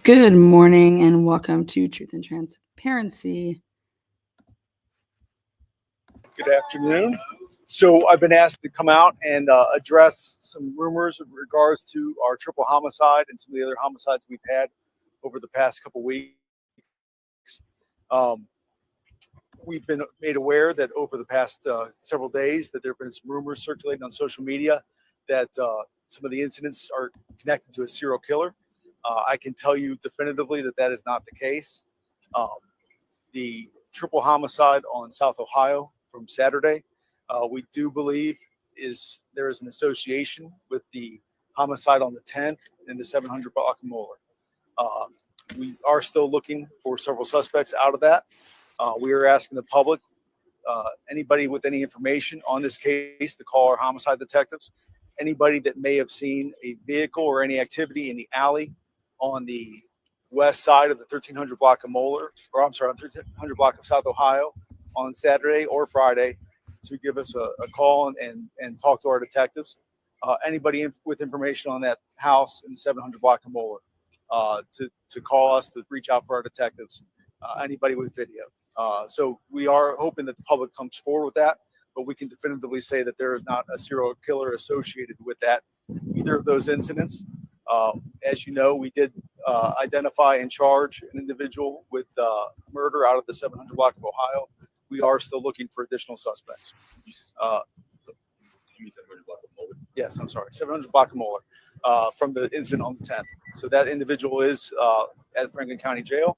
Good morning and welcome to Truth and Transparency. Good afternoon. So I've been asked to come out and address some rumors in regards to our triple homicide and some of the other homicides we've had over the past couple weeks. We've been made aware that over the past several days that there have been some rumors circulating on social media that some of the incidents are connected to a serial killer. I can tell you definitively that that is not the case. The triple homicide on South Ohio from Saturday, we do believe there is an association with the homicide on the 10th in the 700 block of Moeller. We are still looking for several suspects out of that. We are asking the public, anybody with any information on this case, to call our homicide detectives. Anybody that may have seen a vehicle or any activity in the alley on the west side of the 1300 block of Moeller, or I'm sorry, on 1300 block of South Ohio on Saturday or Friday, to give us a call and talk to our detectives. Anybody with information on that house in the 700 block of Moeller, to call us, to reach out for our detectives. Anybody with video. So we are hoping that the public comes forward with that, but we can definitively say that there is not a serial killer associated with that, either of those incidents. As you know, we did identify and charge an individual with murder out of the 700 block of Ohio. We are still looking for additional suspects. Yes, I'm sorry, 700 block of Moeller from the incident on the 10th. So that individual is at Franklin County Jail.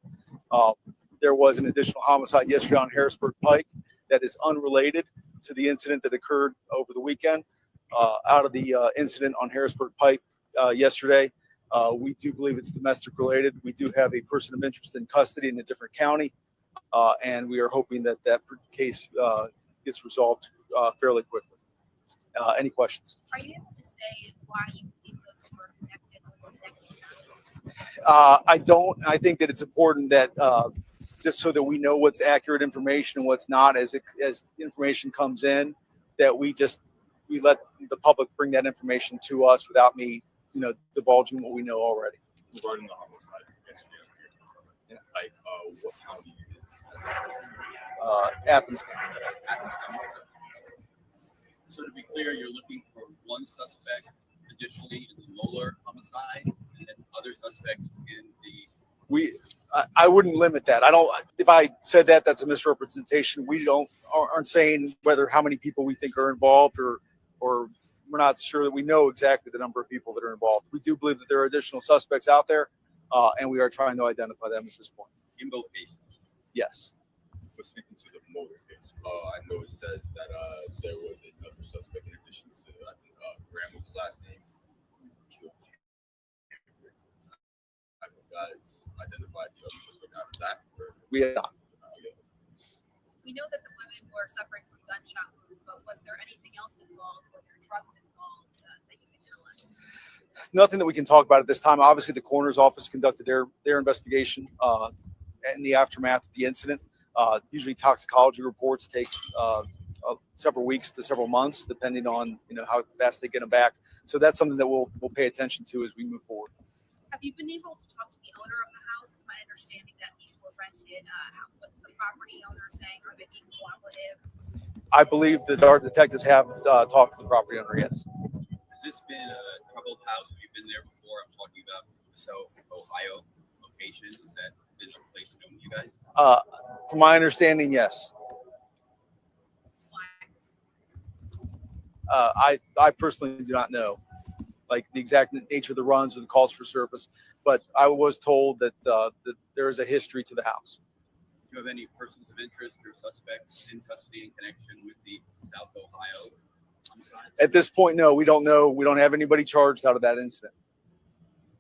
There was an additional homicide yesterday on Harrisburg Pike that is unrelated to the incident that occurred over the weekend. Out of the incident on Harrisburg Pike yesterday, we do believe it's domestic related. We do have a person of interest in custody in a different county, and we are hoping that that case gets resolved fairly quickly. Any questions? Are you able to say why you believe those two are connected? I don't. I think that it's important that just so that we know what's accurate information and what's not, as information comes in, that we let the public bring that information to us without me, divulging what we know already. Regarding the homicide yesterday, like what county is Athens County. Athens County. So to be clear, you're looking for one suspect additionally in the Moeller homicide, and then other suspects in the. I wouldn't limit that. I don't. If I said that, that's a misrepresentation. We aren't saying how many people we think are involved, or we're not sure that we know exactly the number of people that are involved. We do believe that there are additional suspects out there, and we are trying to identify them at this point. In both cases. Yes. But speaking to the Moeller case, I know it says that there was another suspect in addition to Graham was his last name. Who killed him? Have you guys identified the other suspect out of that? We have not. We know that the women were suffering from gunshot wounds, but was there anything else involved? Were there drugs involved that you can tell us? Nothing that we can talk about at this time. Obviously, the coroner's office conducted their investigation in the aftermath of the incident. Usually, toxicology reports take several weeks to several months, depending on how fast they get them back. So that's something that we'll pay attention to as we move forward. Have you been able to talk to the owner of the house? It's my understanding that these were rented. What's the property owner saying? Are they being cooperative? I believe that our detectives have talked to the property owner, yes. Has this been a troubled house? Have you been there before? I'm talking about the South Ohio location. Is that been a place known to you guys? From my understanding, yes. Why? I personally do not know, like the exact nature of the runs or the calls for service, but I was told that there is a history to the house. Do you have any persons of interest or suspects in custody in connection with the South Ohio homicide? At this point, no, we don't know. We don't have anybody charged out of that incident.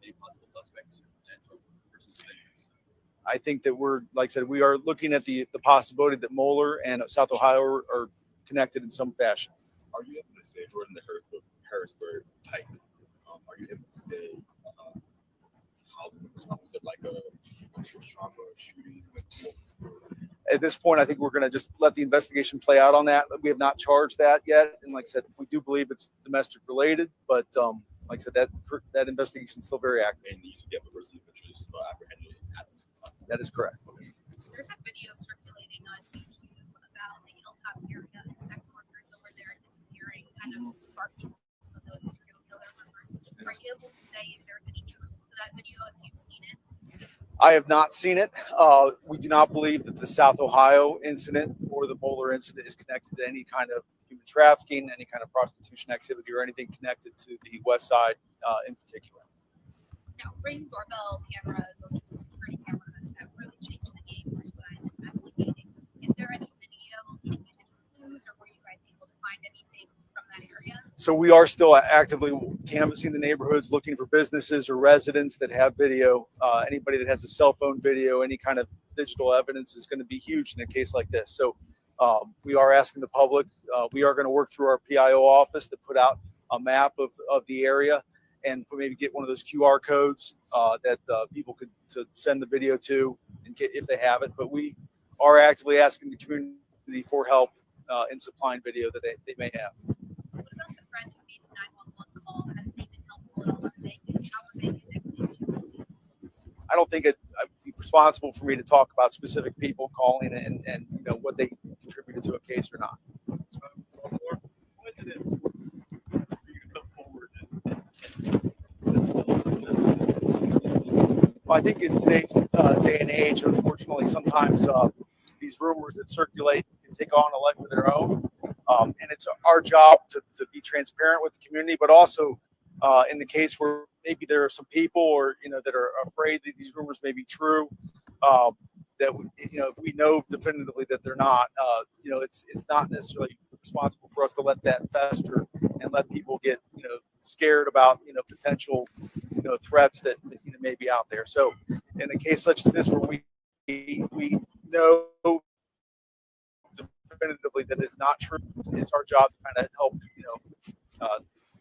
Any possible suspects or potential persons of interest? I think that like I said, we are looking at the possibility that Moeller and South Ohio are connected in some fashion. Are you able to say, Jordan, the Harrisburg Pike? Are you able to say how was it like a trauma shooting? At this point, I think we're going to just let the investigation play out on that. We have not charged that yet, and like I said, we do believe it's domestic related. But like I said, that investigation is still very active. And you used to get the person of interest apprehended at the time. That is correct. There's a video circulating on YouTube about the Hilltop area and sex workers over there disappearing, kind of sparking some of those serial killer rumors. Are you able to say if there's any truth to that video if you've seen it? I have not seen it. We do not believe that the South Ohio incident or the Moeller incident is connected to any kind of human trafficking, any kind of prostitution activity, or anything connected to the West Side in particular. Now, Ring doorbell cameras or just security cameras have really changed the game for you guys investigating. Is there any video giving you any clues, or were you guys able to find anything from that area? So we are still actively canvassing the neighborhoods, looking for businesses or residents that have video. Anybody that has a cell phone video, any kind of digital evidence is going to be huge in a case like this. So we are asking the public. We are going to work through our PIO office to put out a map of the area and maybe get one of those QR codes that people could to send the video to and get if they have it. But we are actively asking the community for help in supplying video that they may have. What about the friend who made the 911 call? Have they been helpful at all? How are they connected to these? I don't think it'd be responsible for me to talk about specific people calling and you know what they contributed to a case or not. When did it for you to come forward Well, I think in today's day and age, unfortunately, sometimes these rumors that circulate can take on a life of their own. And it's our job to be transparent with the community, but also in the case where maybe there are some people or, you know, that are afraid that these rumors may be true, that, you know, if we know definitively that they're not, you know, it's not necessarily responsible for us to let that fester and let people get, you know, scared about, you know, potential, you know, threats that, you know, may be out there. So in a case such as this, where we know definitively that it's not true, it's our job to kind of help, you know,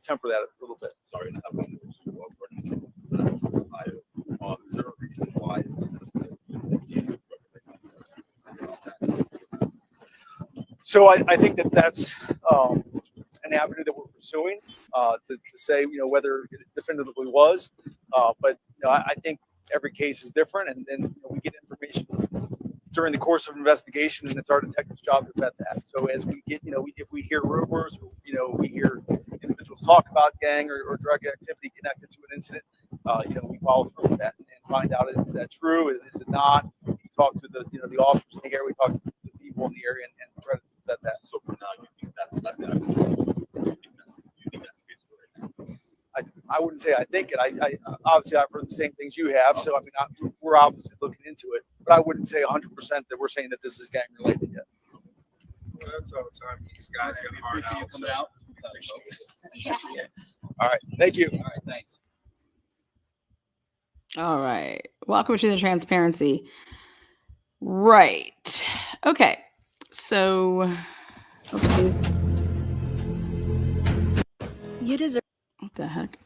temper that a little bit. Sorry, I went to Ohio. Is there a reason why? So I think that that's an avenue that we're pursuing to say, you know, whether it definitively was. But you know, I think every case is different, and you know, we get information during the course of investigation, and it's our detective's job to vet that. So as we get, you know, if we hear rumors, or, you know, we hear individuals talk about gang or drug activity connected to an incident, you know, we follow through with that and find out, is that true? Is it not? We talk to the, you know, the officers in the area, we talk to the people in the area and try to vet that. So for now, you think that's the avenue? You think that's the case for right now? I wouldn't say I think it. I obviously I've heard the same things you have. So I mean, we're obviously looking into it, but I wouldn't say 100% that we're saying that this is gang related yet. Well, that's all the time these guys We get hard appreciate you out. coming So out. appreciate it. Yeah. All right, thank you. All right, thanks. All right. Welcome to the transparency. Right. Okay. So, please. You deserve. What the heck?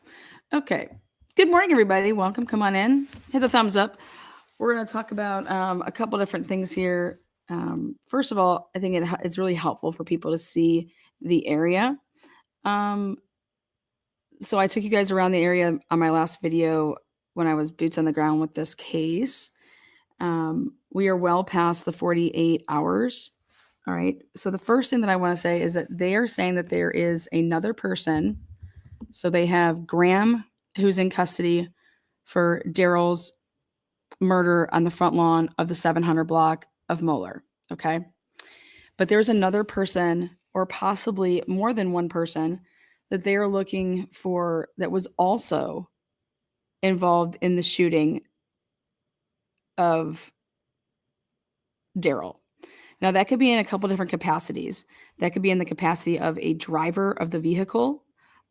Okay. Good morning, everybody. Welcome. Come on in. Hit the thumbs up. We're going to talk about a couple different things here. First of all, I think it's really helpful for people to see the area. So I took you guys around the area on my last video when I was boots on the ground with this case. We are well past the 48 hours. All right. So the first thing that I want to say is that they are saying that there is another person. So they have Graham, who's in custody for Daryl's murder on the front lawn of the 700 block of Moeller. Okay. But there's another person, or possibly more than one person, that they are looking for that was also involved in the shooting of Daryl. Now, that could be in a couple different capacities. That could be in the capacity of a driver of the vehicle.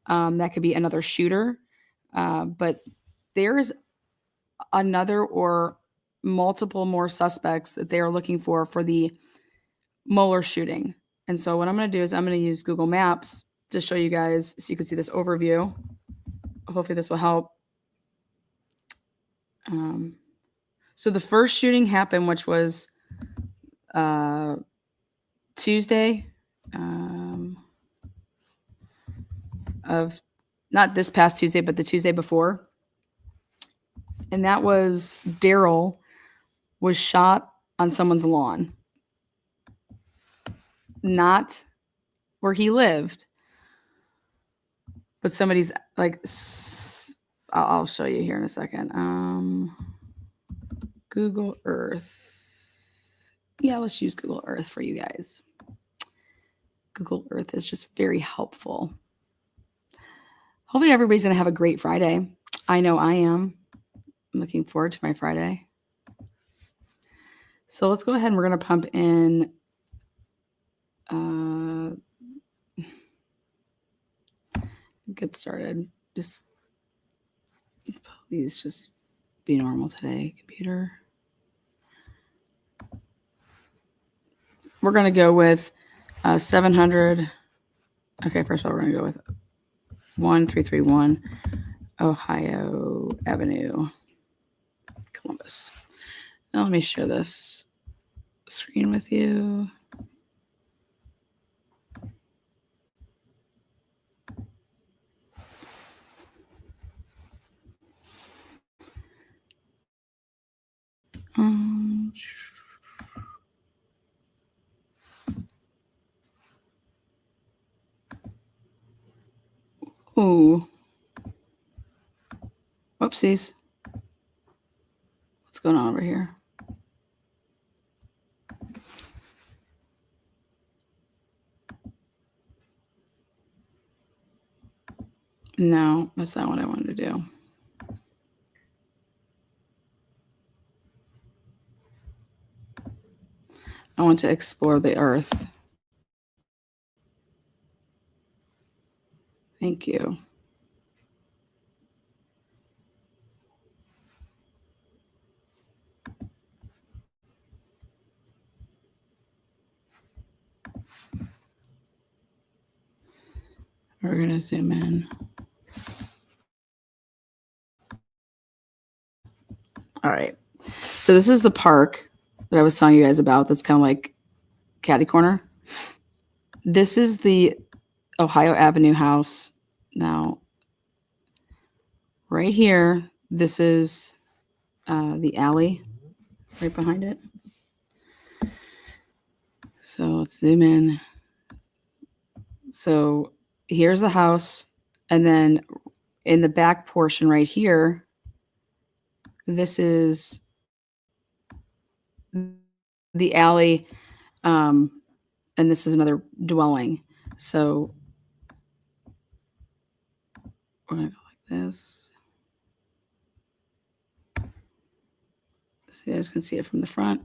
That could be another shooter. But there's another or multiple more suspects that they are looking for the Moeller shooting. And so what I'm going to do is I'm going to use Google Maps to show you guys so you can see this overview. Hopefully this will help. So the first shooting happened, which was Tuesday of not this past Tuesday, but the Tuesday before. And that was Daryl was shot on someone's lawn. Not where he lived, but somebody's like, I'll show you here in a second. Google Earth. Yeah, let's use Google Earth for you guys. Google Earth is just very helpful. Hopefully everybody's going to have a great Friday. I know I am. I'm looking forward to my Friday. So let's go ahead and we're going to pump in get started. Just please just be normal today, computer. We're going to go with 700. Okay, first of all, we're going to go with 1331 Ohio Avenue, Columbus. Now let me share this screen with you. Ooh. Whoopsies. What's going on over here? No, that's not what I wanted to do. I want to explore the earth. Thank you. We're going to zoom in. All right. So this is the park that I was telling you guys about. That's kind of like catty corner. This is the Ohio Avenue house. Now, right here, this is the alley right behind it. So let's zoom in. So here's the house. And then in the back portion right here, this is the alley. And this is another dwelling. So we're going to go like this. So you guys can see it from the front.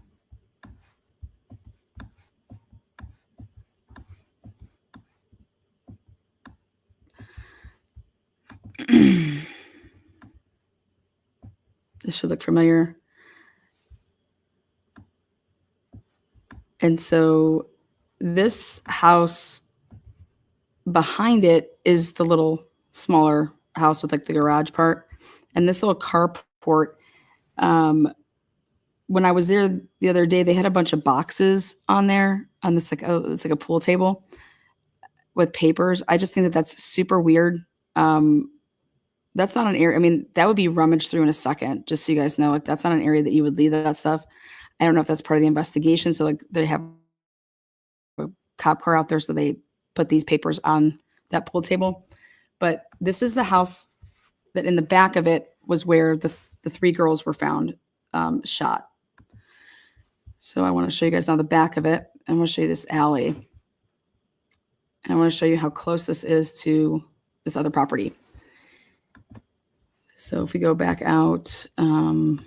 This should look familiar. And so this house behind it is the little smaller house with like the garage part. And this little carport, when I was there the other day, they had a bunch of boxes on there on this, like, oh, it's like a pool table with papers. I just think that that's super weird. That's not an area. I mean, that would be rummaged through in a second, just so you guys know. Like, that's not an area that you would leave that stuff. I don't know if that's part of the investigation. So, like, they have a cop car out there, so they put these papers on that pool table. But this is the house that in the back of it was where the three girls were found shot. So I want to show you guys now the back of it. I'm going to show you this alley. And I want to show you how close this is to this other property. So if we go back out, and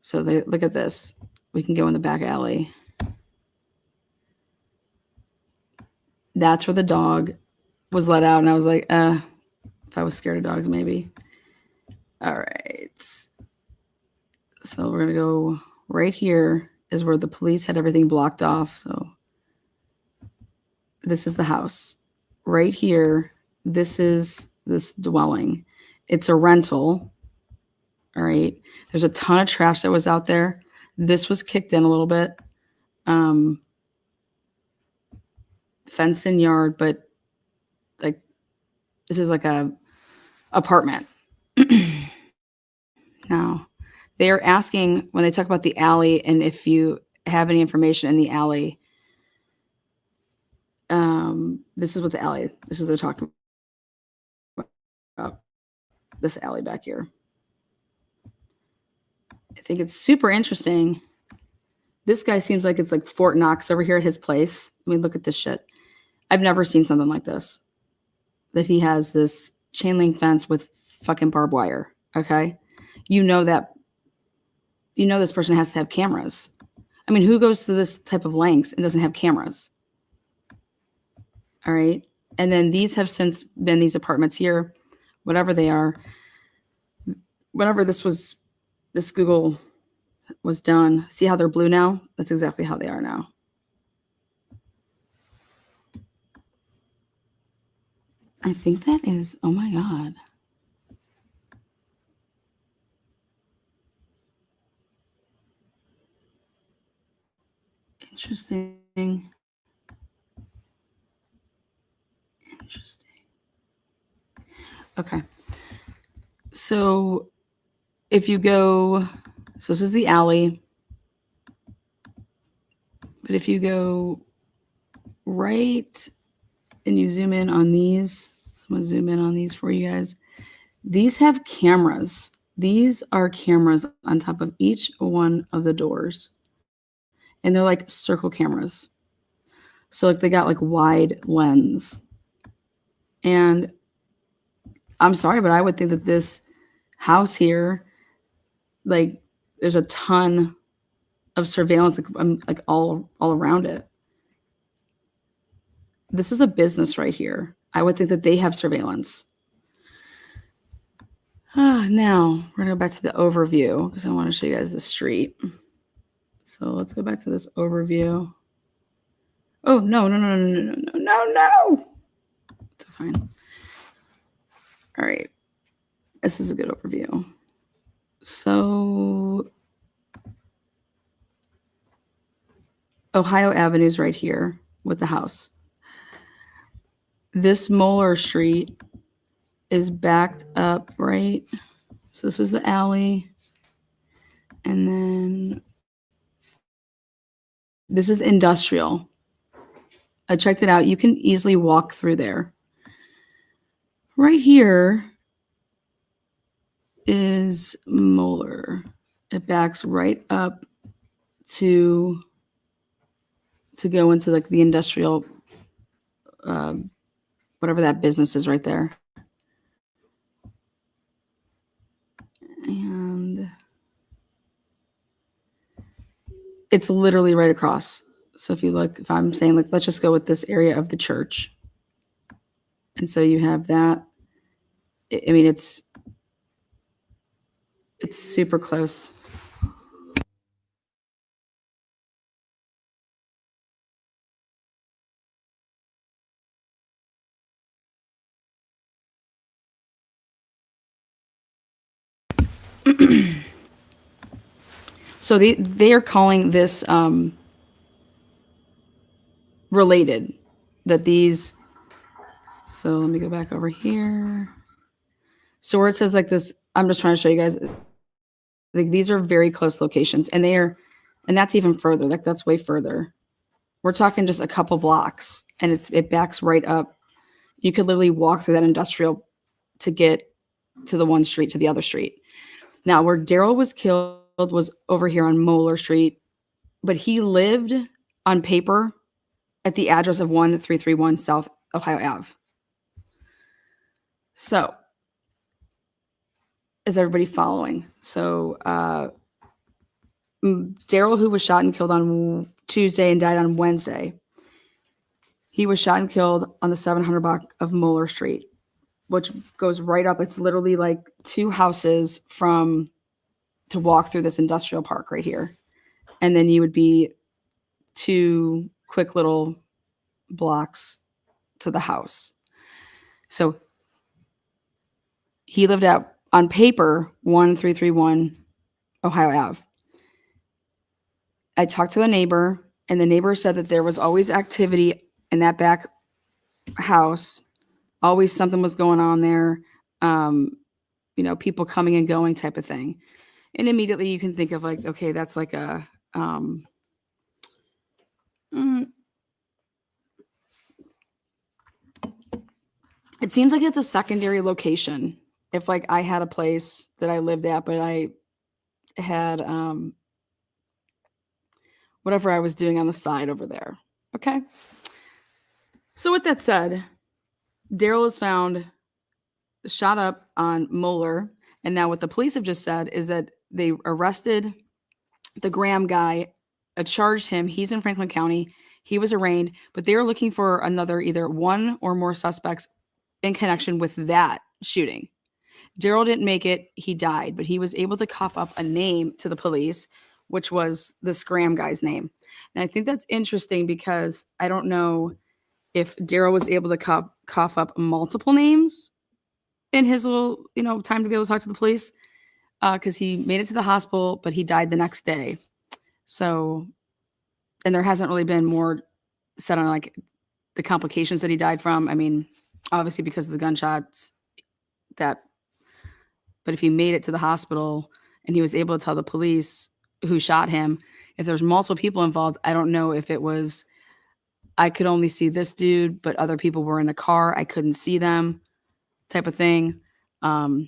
so they look at this. We can go in the back alley. That's where the dog was let out. And I was like, if I was scared of dogs, maybe. All right. So we're going to go right here is where the police had everything blocked off. So this is the house. Right here, this is this dwelling. It's a rental. All right. There's a ton of trash that was out there. This was kicked in a little bit. fenced in yard, but like this is like a apartment. Now, they are asking when they talk about the alley and if you have any information in the alley. This is what the alley. This is what they're talking about. This alley back here. I think it's super interesting. This guy seems like it's like Fort Knox over here at his place. I mean, look at this shit. I've never seen something like this. That he has this chain link fence with fucking barbed wire. Okay. You know this person has to have cameras. I mean, who goes to this type of lengths and doesn't have cameras? All right. And then these have since been these apartments here, whatever they are. Whenever this Google was done, see how they're blue now? That's exactly how they are now. I think that is, oh my God. Interesting. Okay. So if you go, so this is the alley. But if you go right and you zoom in on these, so I'm going to zoom in on these for you guys. These have cameras. These are cameras on top of each one of the doors. And they're like circle cameras. So like they got like wide lens. And I'm sorry, but I would think that this house here, like there's a ton of surveillance like all around it. This is a business right here. I would think that they have surveillance. Now we're gonna go back to the overview because I want to show you guys the street. So let's go back to this overview. Oh, no. It's fine. All right. This is a good overview. So Ohio Avenue's right here with the house. This Moeller Street is backed up, right? So this is the alley. And then this is industrial. I checked it out. You can easily walk through there. Right here is Moeller. It backs right up to go into like the industrial, whatever that business is right there. And it's literally right across. So if you look, if I'm saying like, let's just go with this area of the church. And so you have that. I mean, it's super close. So they are calling this related, that these, so let me go back over here. So where it says like this, I'm just trying to show you guys, like these are very close locations, and that's even further, like that's way further. We're talking just a couple blocks, and it backs right up. You could literally walk through that industrial to get to the one street to the other street. Now, where Daryl was killed was over here on Moeller Street, but he lived on paper at the address of 1331 South Ohio Ave. So, is everybody following? So, Daryl, who was shot and killed on Tuesday and died on Wednesday, he was shot and killed on the 700 block of Moeller Street, which goes right up. It's literally like two houses to walk through this industrial park right here. And then you would be two quick little blocks to the house. So he lived at, on paper, 1331 Ohio Ave. I talked to a neighbor, and the neighbor said that there was always activity in that back house. Always something was going on there. People coming and going type of thing. And immediately you can think of like, okay, that's like a, it seems like it's a secondary location. If like I had a place that I lived at, but I had whatever I was doing on the side over there. Okay. So with that said, Daryl is found shot up on Moeller. And now what the police have just said is that they arrested the Graham guy, charged him. He's in Franklin County. He was arraigned, but they were looking for another either one or more suspects in connection with that shooting. Daryl didn't make it. He died, but he was able to cough up a name to the police, which was this Graham guy's name. And I think that's interesting because I don't know if Daryl was able to cough up multiple names in his little, time to be able to talk to the police, because he made it to the hospital, but he died the next day. So, and there hasn't really been more said on like the complications that he died from. I mean, obviously because of the gunshots but if he made it to the hospital and he was able to tell the police who shot him, if there's multiple people involved, I don't know if it was, I could only see this dude, but other people were in the car. I couldn't see them type of thing. I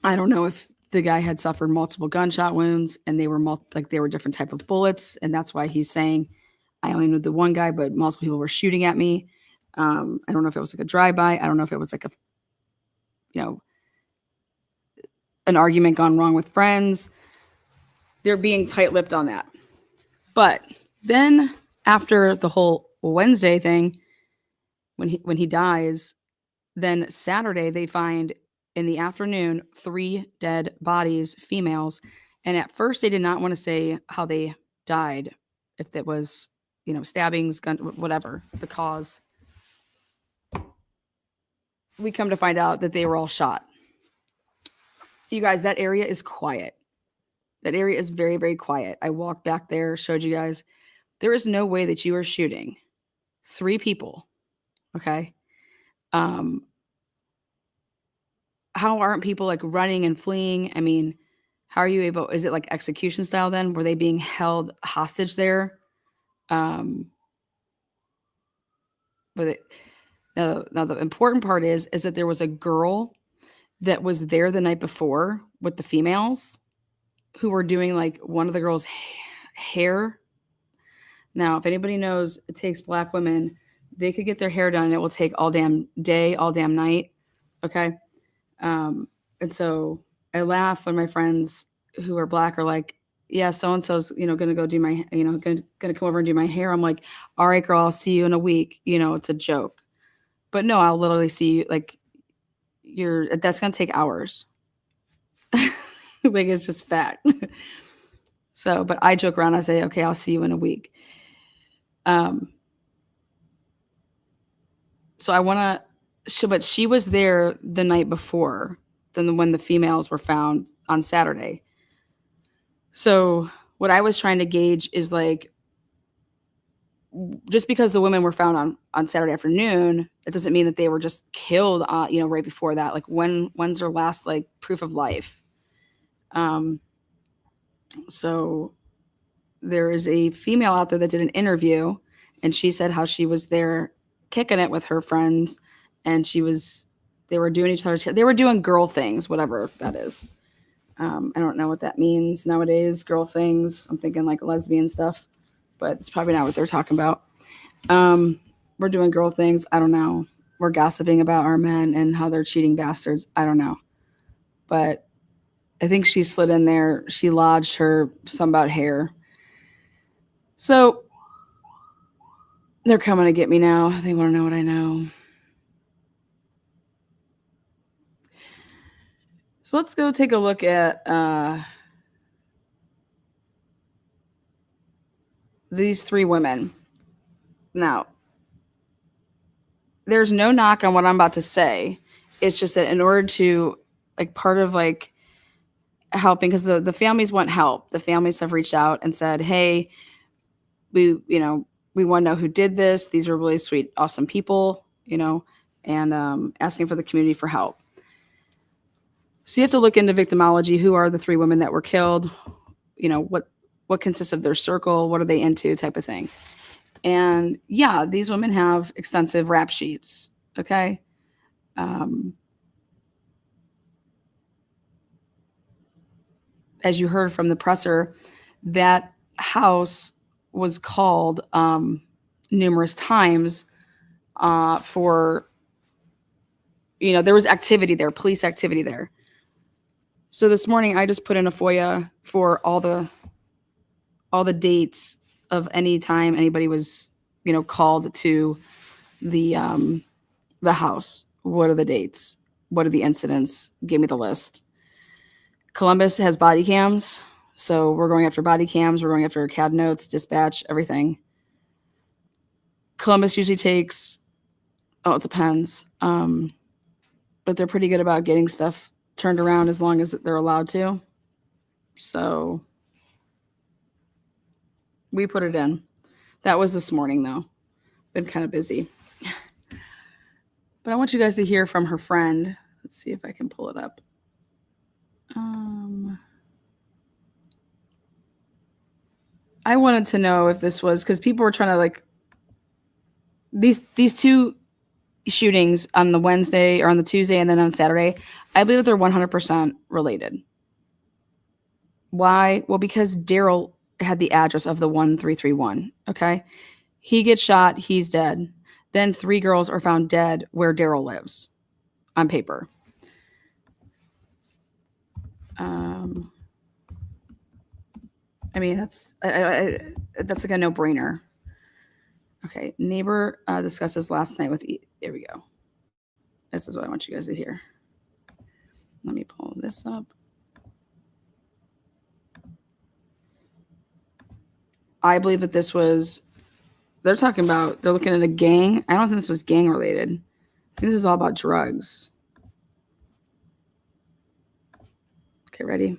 don't know if the guy had suffered multiple gunshot wounds and they were they were different type of bullets. And that's why he's saying, I only knew the one guy, but multiple people were shooting at me. I don't know if it was like a drive-by. I don't know if it was like an argument gone wrong with friends. They're being tight-lipped on that. But then after the whole Wednesday thing, when he dies, then Saturday they find in the afternoon 3 dead bodies, females. And at first they did not want to say how they died, if it was, stabbings, gun, whatever the cause. We come to find out that they were all shot. You guys, that area is quiet. That area is very, very quiet. I walked back there, showed you guys. There is no way that you are shooting 3 people. Okay. How aren't people like running and fleeing? I mean, how are you able? Is it like execution style then? Were they being held hostage there? Now the important part is that there was a girl that was there the night before with the females who were doing like one of the girls' hair. Now, if anybody knows, it takes Black women, they could get their hair done and it will take all damn day, all damn night. Okay. And so I laugh when my friends who are Black are like, yeah, so-and-so's, going to go do my, going to come over and do my hair. I'm like, all right, girl, I'll see you in a week. It's a joke. But no, I'll literally see you like that's going to take hours. Like it's just fact. So, but I joke around. I say, okay, I'll see you in a week. So but she was there the night before when the females were found on Saturday. So what I was trying to gauge is like, just because the women were found on Saturday afternoon, it doesn't mean that they were just killed, right before that. Like when's their last like proof of life? So there is a female out there that did an interview and she said how she was there kicking it with her friends and they were doing each other's hair. They were doing girl things, whatever that is. I don't know what that means nowadays, girl things. I'm thinking like lesbian stuff, but it's probably not what they're talking about. We're doing girl things. I don't know. We're gossiping about our men and how they're cheating bastards. I don't know. But I think she slid in there. She lodged her some about hair. So they're coming to get me now. They want to know what I know. So let's go take a look at these 3 women. Now, there's no knock on what I'm about to say. It's just that in order to, like, part of, like, helping, because the families want help. The families have reached out and said, hey, we we want to know who did this. These are really sweet, awesome people, you know, and asking for the community for help. So you have to look into victimology. Who are the 3 women that were killed? You know, what consists of their circle? What are they into, type of thing. And yeah, these women have extensive rap sheets. Okay. As you heard from the presser, that house was called numerous times for, you know, there was activity there, police activity there. So this morning I just put in a FOIA for all the dates of any time anybody was, you know, called to the house. What are the dates? What are the incidents? Give me the list. Columbus has body cams, so we're going after body cams. We're going after CAD notes, dispatch, everything. Columbus usually takes, it depends, but they're pretty good about getting stuff turned around as long as they're allowed to. So we put it in. That was this morning, though. Been kind of busy. But I want you guys to hear from her friend. Let's see if I can pull it up. I wanted to know if this was, because people were trying to, like, these 2 shootings on the Wednesday or on the Tuesday and then on Saturday, I believe that they're 100% related. Why? Well, because Daryl had the address of the 1331. Okay. He gets shot. He's dead. Then 3 girls are found dead where Daryl lives on paper. I mean, that's like a no-brainer. Okay. Neighbor discusses last night with there we go. This is what I want you guys to hear. Let me pull this up. I believe that this was, they're looking at a gang. I don't think this was gang related. I think this is all about drugs. Okay, ready?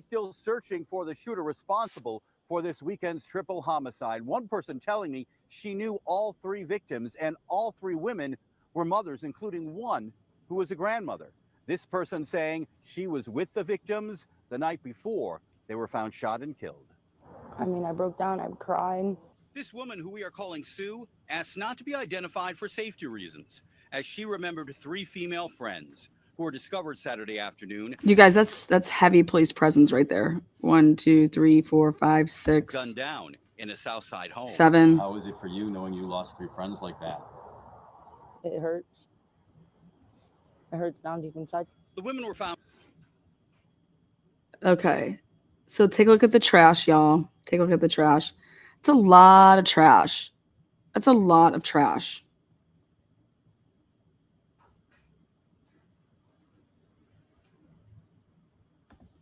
Still searching for the shooter responsible for this weekend's triple homicide. One person telling me she knew all 3 victims, and all 3 women were mothers, including one who was a grandmother. This person saying she was with the victims the night before they were found shot and killed. I mean, I broke down, I cried. This woman, who we are calling Sue, asked not to be identified for safety reasons, as she remembered 3 female friends who were discovered Saturday afternoon. You guys, that's heavy police presence right there. 1, 2, 3, 4, 5, 6. Gunned down in a Southside home. 7. How is it for you knowing you lost 3 friends like that? It hurts. It hurts down deep inside. The women were found. Okay. So take a look at the trash, y'all. Take a look at the trash. It's a lot of trash. That's a lot of trash.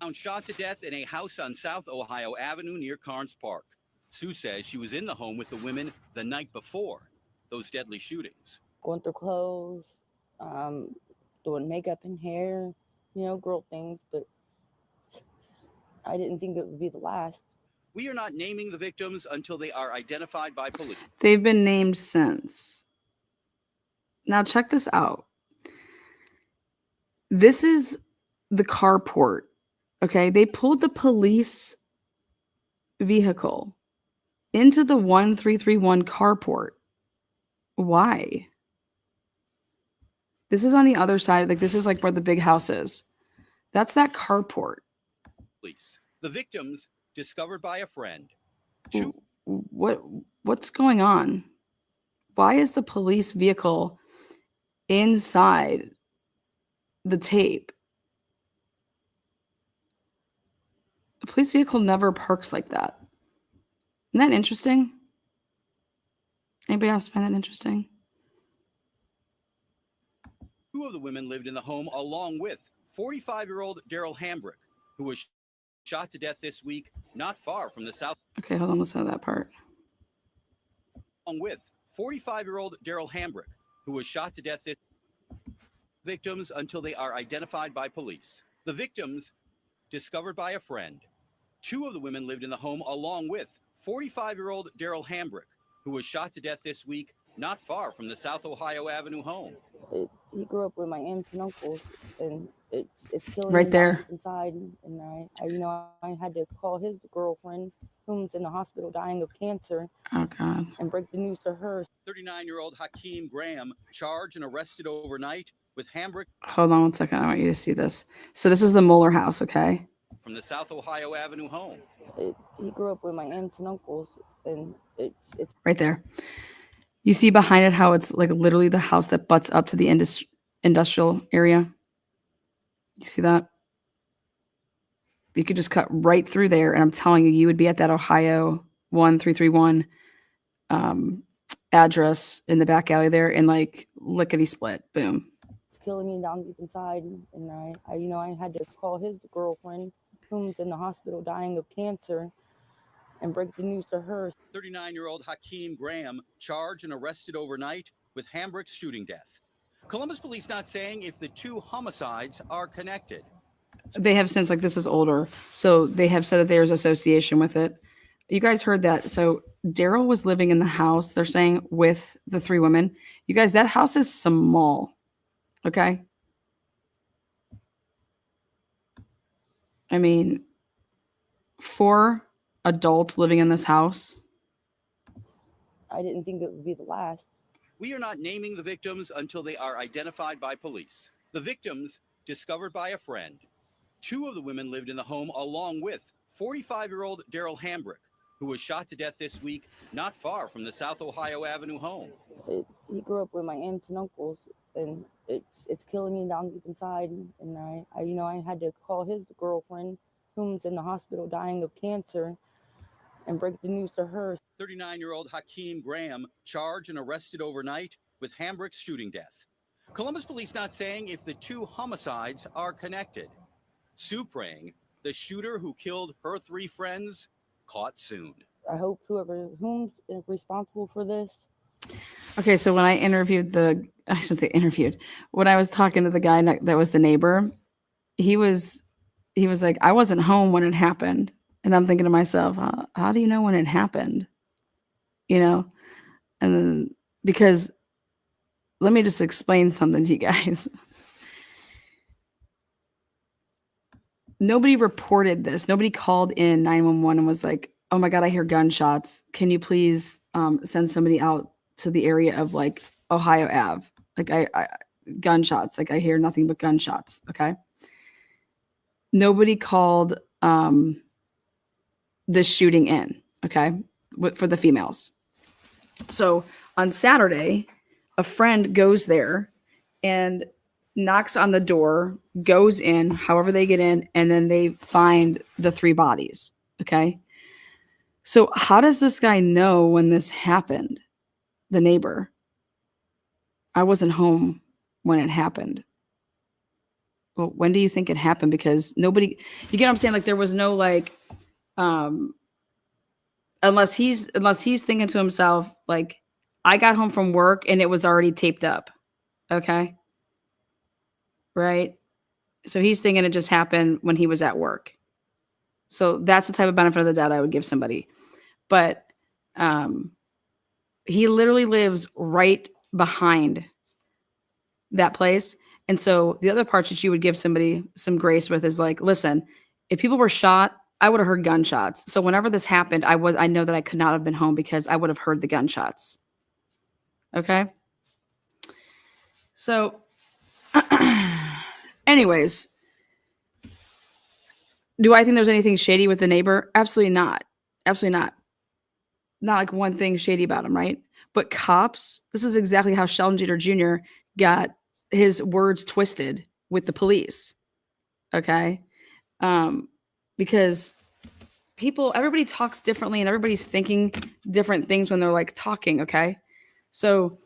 Found shot to death in a house on South Ohio Avenue near Carnes Park. Sue says she was in the home with the women the night before those deadly shootings. Going through clothes, doing makeup and hair, you know, girl things, but I didn't think it would be the last. We are not naming the victims until they are identified by police. They've been named since. Now check this out. This is the carport. Okay, they pulled the police vehicle into the 1331 carport. Why? This is on the other side. Like, this is like where the big house is. That's that carport. Police. The victims discovered by a friend. What's going on? Why is the police vehicle inside the tape? A police vehicle never parks like that. Isn't that interesting? Anybody else find that interesting? 2 of the women lived in the home along with 45-year-old Daryl Hambrick, who was shot to death this week not far from the South. Okay, hold on. Let's have that part. Along with 45-year-old Daryl Hambrick, who was shot to death this victims until they are identified by police. The victims discovered by a friend. 2 of the women lived in the home along with 45-year-old Daryl Hambrick, who who was shot to death this week not far from the South Ohio Avenue home. He grew up with my aunts and uncles, and it's killing Right me there. down deep inside. And I had to call his girlfriend, whom's in the hospital dying of cancer, Oh God. and break the news to her. 39-year-old Hakeem Graham charged and arrested overnight with Hambrick Hold on one second. I want you to see this. So this is the Moeller house, okay? from the South Ohio Avenue home. He grew up with my aunts and uncles, and it's Right there. You see behind it how it's like literally the house that butts up to the industrial area. You see that? You could just cut right through there, and I'm telling you, you would be at that Ohio 1331 address in the back alley there, and like lickety split, boom. killing me down deep inside. And I had to call his girlfriend, whom's in the hospital dying of cancer, and break the news to her. 39-year-old Hakeem Graham charged and arrested overnight with Hambrick's shooting death. Columbus police not saying if the two homicides are connected. They have since, like, this is older, so they have said that there's association with it. You guys heard that. So Daryl was living in the house, they're saying, with the three women. You guys, that house is small. Okay. I mean, 4 adults living in this house. I didn't think it would be the last. We are not naming the victims until they are identified by police. The victims discovered by a friend. 2 of the women lived in the home along with 45-year-old Daryl Hambrick, who was shot to death this week not far from the South Ohio Avenue home. He grew up with my aunts and uncles, and it's killing me down deep inside. And I had to call his girlfriend, whom's in the hospital dying of cancer, and break the news to her. 39-year-old Hakeem Graham charged and arrested overnight with Hambrick's shooting death. Columbus police not saying if the 2 homicides are connected. Sue praying the shooter who killed her 3 friends caught soon. I hope whom's responsible for this. Okay, so when I when I was talking to the guy that was the neighbor, he was like, I wasn't home when it happened. And I'm thinking to myself, how do you know when it happened? You know? And then, because let me just explain something to you guys. Nobody reported this. Nobody called in 911 and was like, oh my God, I hear gunshots. Can you please send somebody out to the area of like Ohio Ave? Like I gunshots, like I hear nothing but gunshots. Okay. Nobody called this shooting in. Okay. For the females. So on Saturday, a friend goes there and knocks on the door, goes in, however they get in, and then they find the 3 bodies. Okay. So how does this guy know when this happened? The neighbor. I wasn't home when it happened. Well, when do you think it happened? Because nobody, you get what I'm saying? Like there was no like, unless he's thinking to himself, like, I got home from work and it was already taped up. Okay. Right. So he's thinking it just happened when he was at work. So that's the type of benefit of the doubt I would give somebody. But he literally lives right behind that place. And so the other part that you would give somebody some grace with is like, listen, if people were shot, I would have heard gunshots. So whenever this happened, I know that I could not have been home because I would have heard the gunshots. Okay. So anyways, do I think there's anything shady with the neighbor? Absolutely not. Absolutely not. Not like one thing shady about him, right? But cops, this is exactly how Sheldon Jeter Jr. got his words twisted with the police. Okay? Because everybody talks differently and everybody's thinking different things when they're like talking, okay? So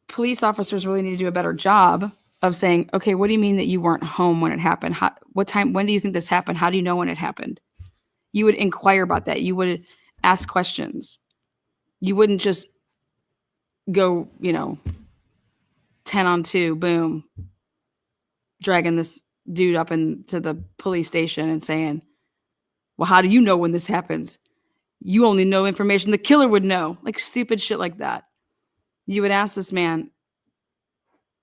police officers really need to do a better job of saying, okay, what do you mean that you weren't home when it happened? When do you think this happened? How do you know when it happened? You would inquire about that. You would ask questions. You wouldn't just go, 10 on 2, boom, dragging this dude up into the police station and saying, well, how do you know when this happens? You only know information the killer would know. Like stupid shit like that. You would ask this man.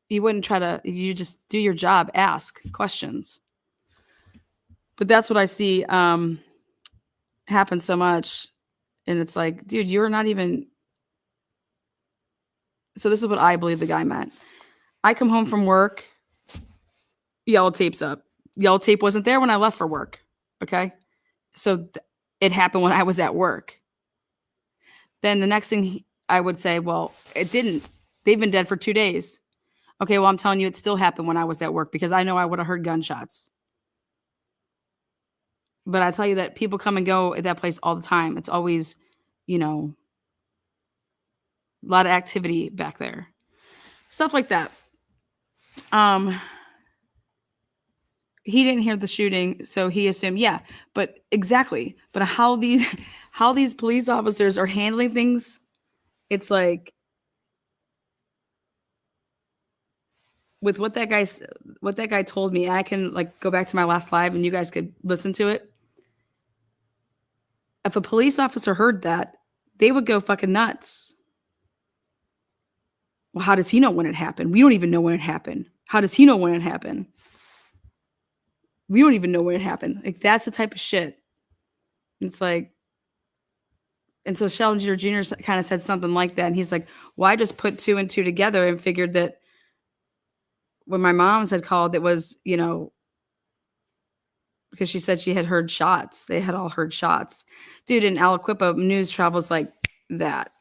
You wouldn't try to, you just do your job, ask questions. But that's what I see happen so much. And it's like, dude, you're not even. So this is what I believe the guy meant. I come home from work, yellow tape's up. Yellow tape wasn't there when I left for work. Okay. So it happened when I was at work. Then the next thing I would say, well, it didn't. They've been dead for 2 days. Okay, well, I'm telling you, it still happened when I was at work because I know I would have heard gunshots. But I tell you that people come and go at that place all the time. It's always, a lot of activity back there. Stuff like that. He didn't hear the shooting, so he assumed, yeah, but exactly. But how these police officers are handling things, it's like with what that guy told me, I can like go back to my last live and you guys could listen to it. If a police officer heard that, they would go fucking nuts. Well, how does he know when it happened? We don't even know when it happened. How does he know when it happened? We don't even know when it happened. Like, that's the type of shit. It's like, and so Sheldon Jr. kind of said something like that. And he's like, well, I just put 2 and 2 together and figured that when my mom's had called, it was, because she said she had heard shots. They had all heard shots. Dude, in Aliquippa, news travels like that.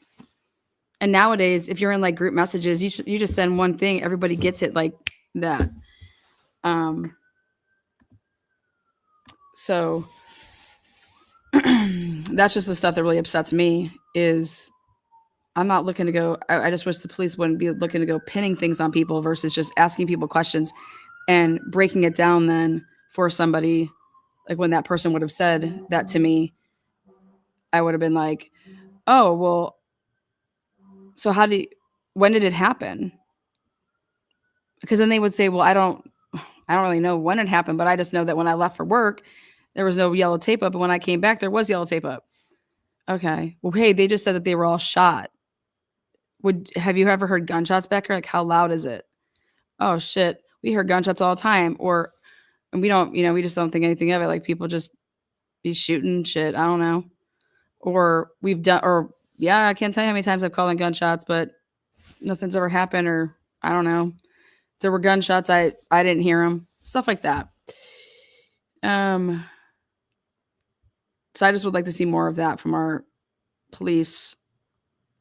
And nowadays, if you're in like group messages, you just send one thing. Everybody gets it like that. So that's just the stuff that really upsets me is I'm not looking to go. I just wish the police wouldn't be looking to go pinning things on people versus just asking people questions and breaking it down then for somebody. Like when that person would have said that to me, I would have been like, oh, well, so when did it happen? Because then they would say, well, I don't really know when it happened, but I just know that when I left for work, there was no yellow tape up. And when I came back, there was yellow tape up. Okay. Well, hey, they just said that they were all shot. Have you ever heard gunshots back here? Like, how loud is it? Oh shit. We hear gunshots all the time. And we don't, we just don't think anything of it. Like people just be shooting shit. I don't know. Yeah, I can't tell you how many times I've called in gunshots, but nothing's ever happened, or I don't know. If there were gunshots, I didn't hear them. Stuff like that. So I just would like to see more of that from our police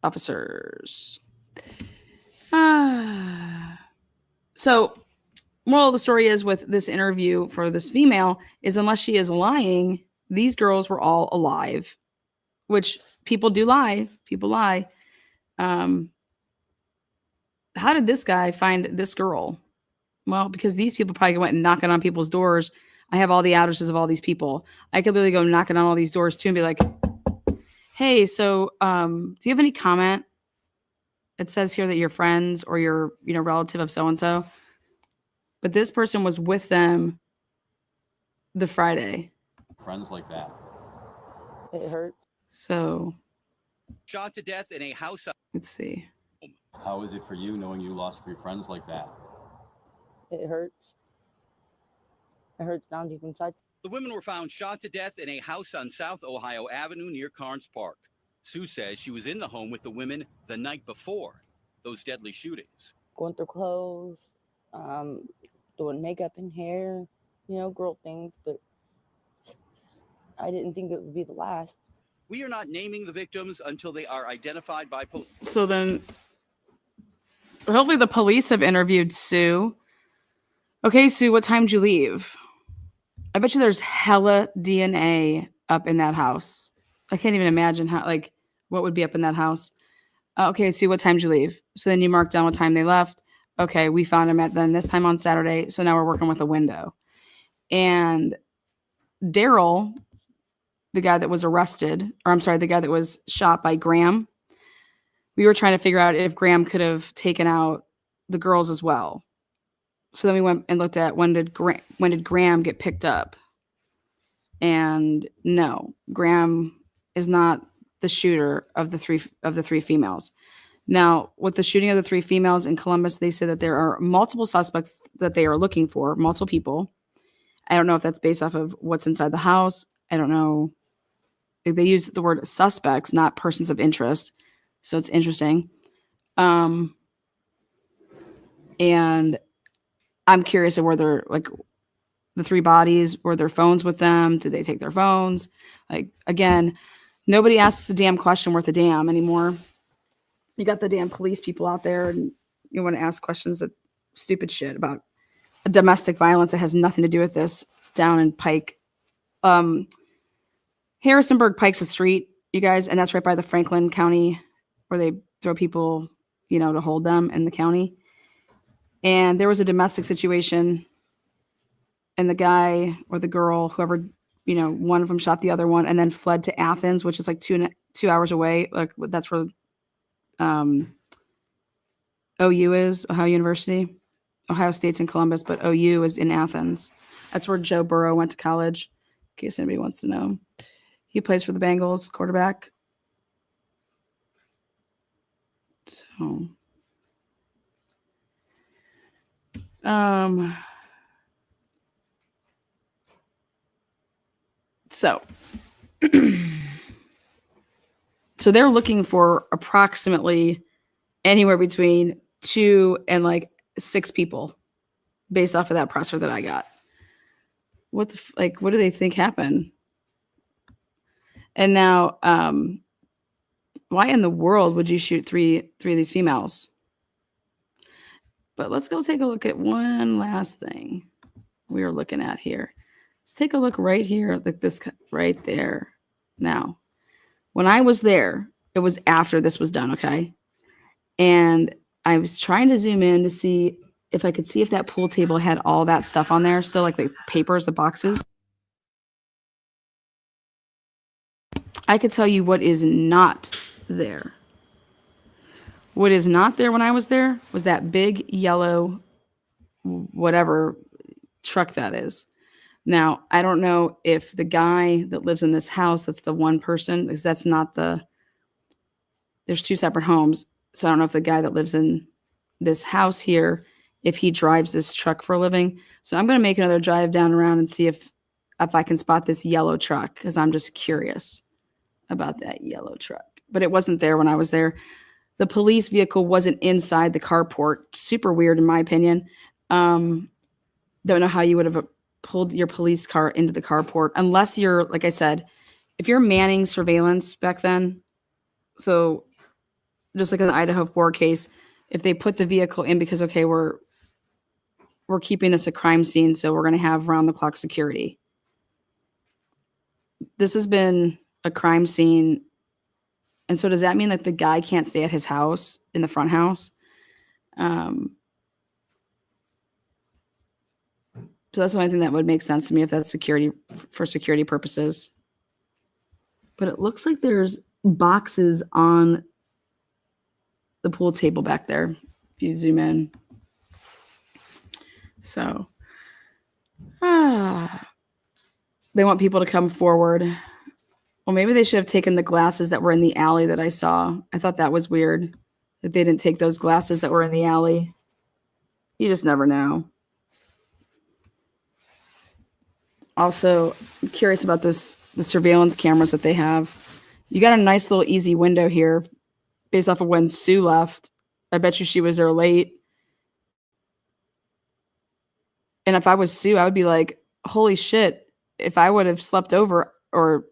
officers. So moral of the story is with this interview for this female is unless she is lying, these girls were all alive, which people do lie. People lie. How did this guy find this girl? Well, because these people probably went and knocking on people's doors. I have all the addresses of all these people. I could literally go knocking on all these doors too and be like, hey, so do you have any comment? It says here that you're friends or you're, relative of so-and-so. But this person was with them the Friday. Friends like that. It hurts. So. Shot to death in a house. Let's see. How is it for you knowing you lost 3 friends like that? It hurts. It hurts down deep inside. The women were found shot to death in a house on South Ohio Avenue near Carnes Park. Sue says she was in the home with the women the night before those deadly shootings. Going through clothes, doing makeup and hair, girl things, but I didn't think it would be the last. We are not naming the victims until they are identified by police. So then, hopefully the police have interviewed Sue. Okay, Sue, what time did you leave? I bet you there's hella DNA up in that house. I can't even imagine what would be up in that house. Okay, Sue, what time did you leave? So then you mark down what time they left. Okay, we found him at then this time on Saturday. So now we're working with a window. And Daryl, the guy that was the guy that was shot by Graham, we were trying to figure out if Graham could have taken out the girls as well. So then we went and looked at when did Graham get picked up? And no, Graham is not the shooter of the three females. Now, with the shooting of the three females in Columbus, they say that there are multiple suspects that they are looking for, multiple people. I don't know if that's based off of what's inside the house. I don't know. They use the word suspects, not persons of interest. So it's interesting. And I'm curious of where they're like the three bodies, were their phones with them? Did they take their phones? Like, again, nobody asks a damn question worth a damn anymore. You got the damn police people out there and you want to ask questions of stupid shit about domestic violence that has nothing to do with this down in Pike. Harrisonburg Pike's a street, you guys, and that's right by the Franklin County where they throw people, to hold them in the county. And there was a domestic situation and the guy or the girl, whoever, one of them shot the other one and then fled to Athens, which is like 2 hours away. Like that's where OU is, Ohio University. Ohio State's in Columbus, but OU is in Athens. That's where Joe Burrow went to college, in case anybody wants to know. He plays for the Bengals, quarterback. So they're looking for approximately anywhere between 2 and like 6 people based off of that presser that I got. What do they think happened? And now, why in the world would you shoot three of these females? But let's go take a look at one last thing we are looking at here. Let's take a look right here, like this right there. Now, when I was there, it was after this was done, okay? And I was trying to zoom in to see if I could see if that pool table had all that stuff on there, still like the papers, the boxes. I could tell you what is not there. What is not there when I was there was that big yellow whatever truck that is. Now, I don't know if the guy that lives in this house, that's the one person, because that's not there's 2 separate homes. So I don't know if the guy that lives in this house here, if he drives this truck for a living. So I'm going to make another drive down around and see if I can spot this yellow truck, because I'm just curious about that yellow truck. But it wasn't there when I was there. The police vehicle wasn't inside the carport. Super weird, in my opinion. Don't know how you would have pulled your police car into the carport, unless you're, like I said, if you're manning surveillance back then. So just like in the Idaho 4 case, if they put the vehicle in because, okay, we're keeping this a crime scene, so we're going to have round-the-clock security. This has been a crime scene. And so does that mean that the guy can't stay at his house in the front house? So that's the only thing that would make sense to me if that's security for security purposes. But it looks like there's boxes on the pool table back there, if you zoom in. So they want people to come forward. Well, maybe they should have taken the glasses that were in the alley that I saw. I thought that was weird that they didn't take those glasses that were in the alley. You just never know. Also, I'm curious about the surveillance cameras that they have. You got a nice little easy window here based off of when Sue left. I bet you she was there late. And if I was Sue, I would be like, holy shit, if I would have slept over or,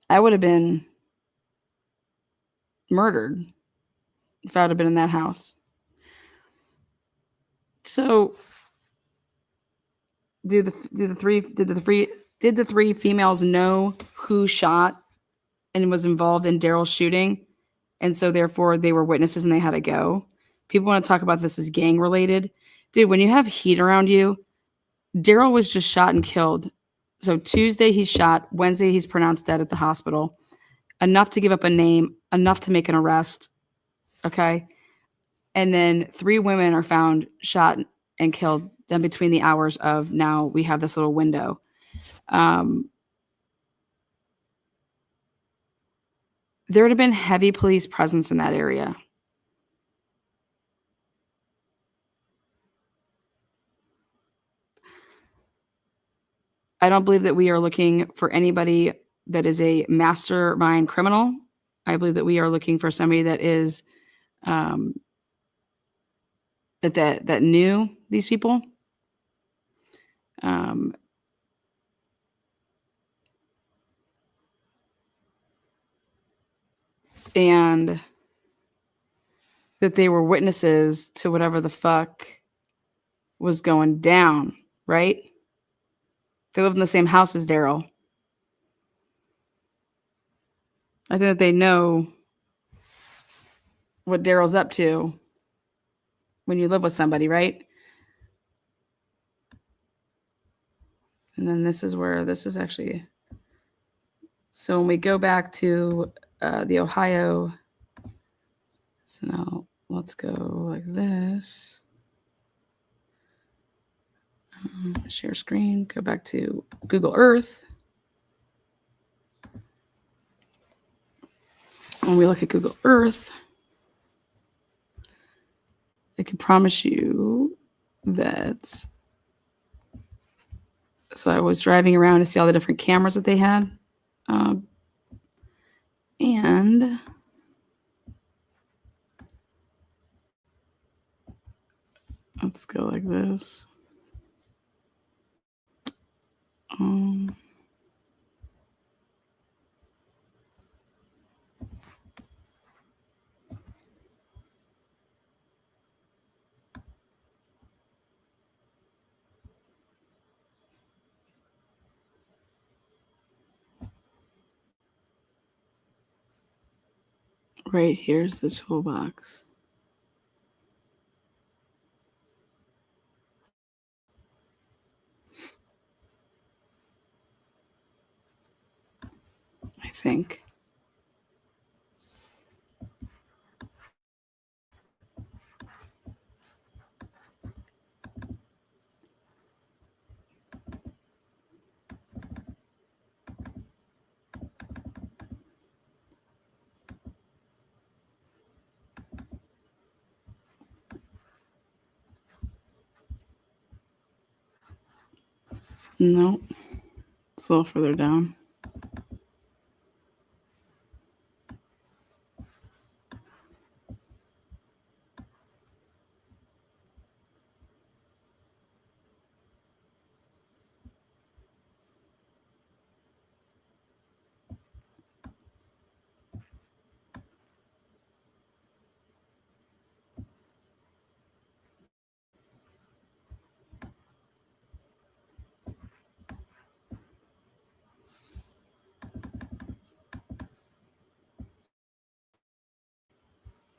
I would have been murdered if I would have been in that house. So did the three females know who shot and was involved in Daryl's shooting? And so therefore they were witnesses and they had to go. People want to talk about this as gang related. Dude, when you have heat around you, Daryl was just shot and killed. So Tuesday he's shot. Wednesday he's pronounced dead at the hospital. Enough to give up a name, enough to make an arrest. Okay. And then 3 women are found shot and killed. Then between the hours of now we have this little window. there would have been heavy police presence in that area. I don't believe that we are looking for anybody that is a mastermind criminal. I believe that we are looking for somebody that is that knew these people. And that they were witnesses to whatever the fuck was going down, right? They live in the same house as Daryl. I think that they know what Daryl's up to when you live with somebody, right? And then this is where this is actually. So when we go back to the Ohio, so now let's go like this. Share screen, go back to Google Earth. When we look at Google Earth, I can promise you that. So I was driving around to see all the different cameras that they had. And let's go like this. Right here's the toolbox. I think. No, it's a little further down.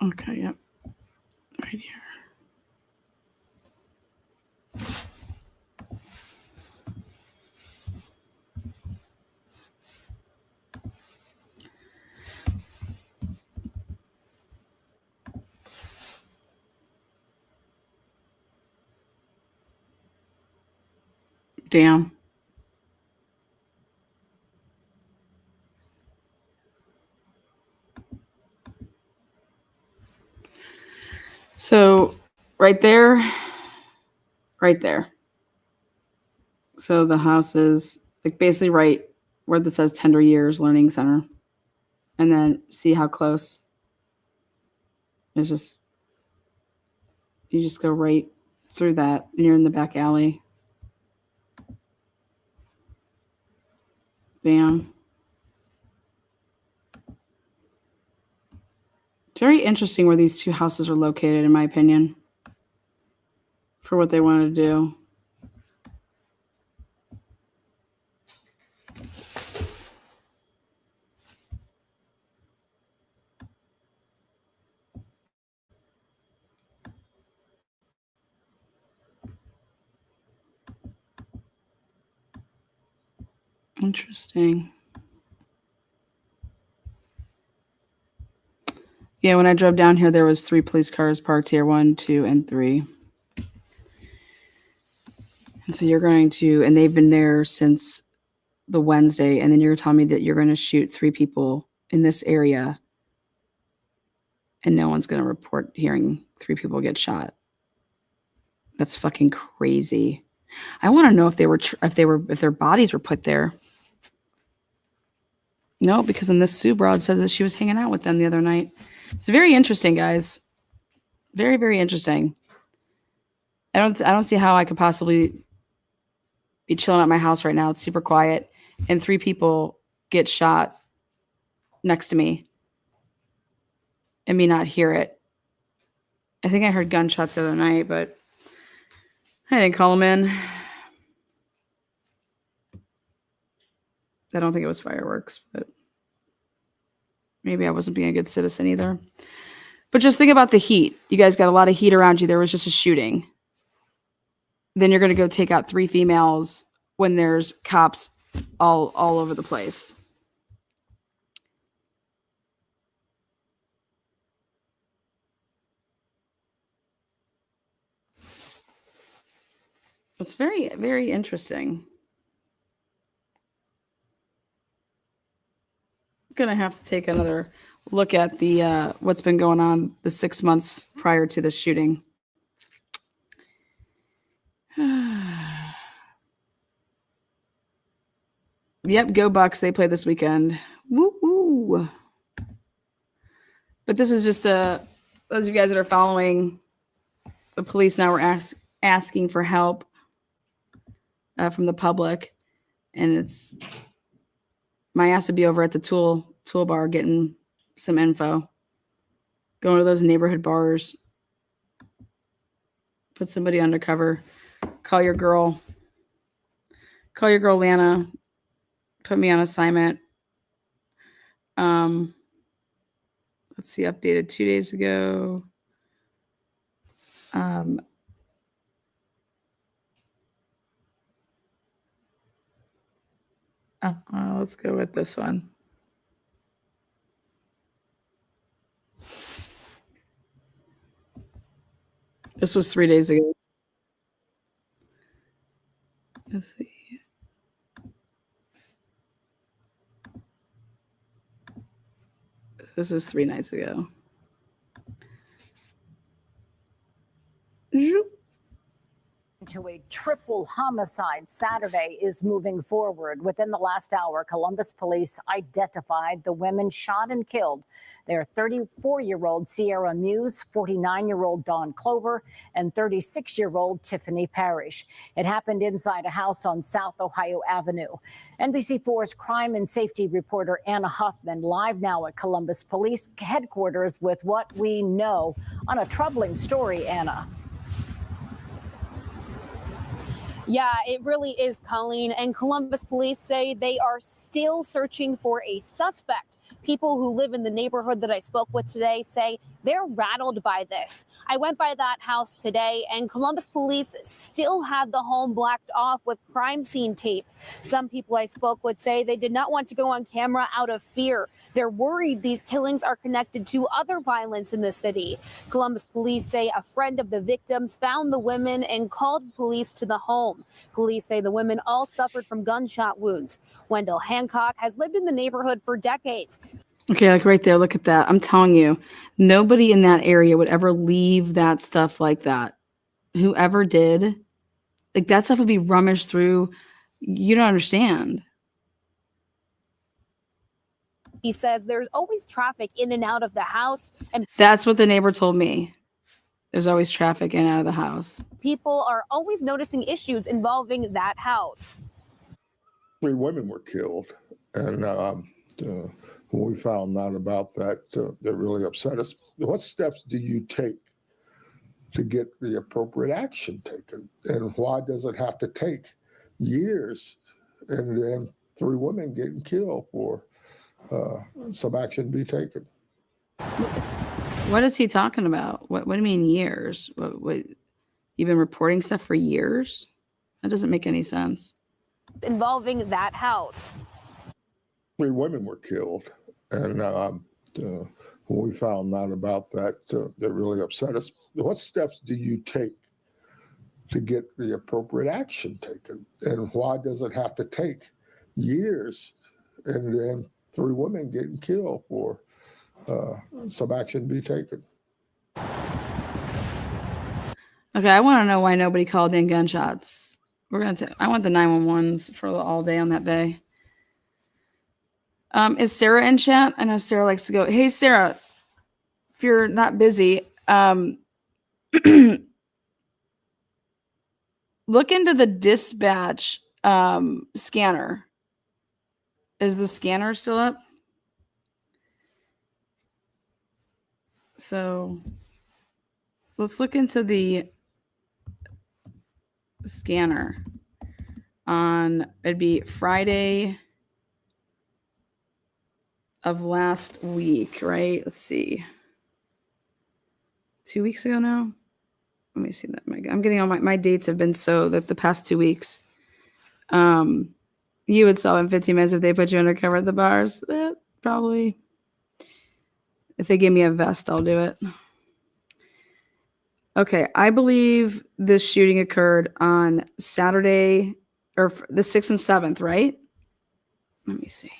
Okay, yep. Right here. Damn. So right there. So the house is like basically right where that says Tender Years Learning Center. And then see how close. It's just, you just go right through that and you're in the back alley. Bam. It's very interesting where these two houses are located, in my opinion, for what they wanted to do. Interesting. Yeah, when I drove down here, there was 3 police cars parked here, 1, 2, and 3. And so you're going to, and they've been there since the Wednesday, and then you're telling me that you're going to shoot 3 people in this area and no one's going to report hearing 3 people get shot. That's fucking crazy. I want to know if their bodies were put there. No, because in this Sue broad said that she was hanging out with them the other night. It's very interesting, guys. Very, very interesting. I don't see how I could possibly be chilling at my house right now. It's super quiet, and 3 people get shot next to me and me not hear it. I think I heard gunshots the other night, but I didn't call them in. I don't think it was fireworks, but maybe I wasn't being a good citizen either. But just think about the heat. You guys got a lot of heat around you. There was just a shooting. Then you're going to go take out 3 females when there's cops all over the place. It's very, very interesting. Gonna have to take another look at the what's been going on the 6 months prior to the shooting. Yep, go Bucks. They play this weekend. Woo woo. But this is just those of you guys that are following the police now were asking for help from the public, and it's my ass would be over at the tool bar getting some info, going to those neighborhood bars, put somebody undercover, call your girl Lana, put me on assignment. Let's see, updated 2 days ago. Let's go with this one. This was 3 days ago. Let's see. This was 3 nights ago. To a triple homicide Saturday is moving forward. Within the last hour, Columbus police identified the women shot and killed. They are 34-year-old Sierra Muse, 49-year-old Dawn Clover, and 36-year-old Tiffany Parrish. It happened inside a house on South Ohio Avenue. NBC4's crime and safety reporter Anna Huffman live now at Columbus Police headquarters with what we know on a troubling story, Anna. Yeah, it really is, Colleen. And Columbus police say they are still searching for a suspect. People who live in the neighborhood that I spoke with today say they're rattled by this. I went by that house today, and Columbus police still had the home blacked off with crime scene tape. Some people I spoke with say they did not want to go on camera out of fear. They're worried these killings are connected to other violence in the city. Columbus police say a friend of the victims found the women and called police to the home. Police say the women all suffered from gunshot wounds. Wendell Hancock has lived in the neighborhood for decades. Okay, like right there, look at that. I'm telling you, nobody in that area would ever leave that stuff like that. Whoever did, like that stuff would be rummaged through. You don't understand. He says there's always traffic in and out of the house, and That's what the neighbor told me. There's always traffic in and out of the house. people are always noticing issues involving that house. 3 women were killed, and when we found out about that, that really upset us. What steps do you take to get the appropriate action taken, and why does it have to take years and then 3 women getting killed for some action to be taken? What is he talking about? What do you mean years? What you've been reporting stuff for years? That doesn't make any sense. Involving that house. 3 women were killed, and when we found out about that, that really upset us. What steps do you take to get the appropriate action taken, and why does it have to take years and then 3 women getting killed for some action be taken. Okay, I want to know why nobody called in gunshots. I want the 911s for all day on that bay. Is Sarah in chat? I know Sarah likes to go. Hey, Sarah, if you're not busy, look into the dispatch scanner. Is the scanner still up? So let's look into the scanner on, it'd be Friday of last week, right? Let's see. 2 weeks ago now? Let me see that. I'm getting all my dates have been so that the past 2 weeks. You would sell in 15 minutes if they put you undercover at the bars. Probably. If they give me a vest, I'll do it. Okay, I believe this shooting occurred on Saturday, or the 6th and 7th, right? Let me see.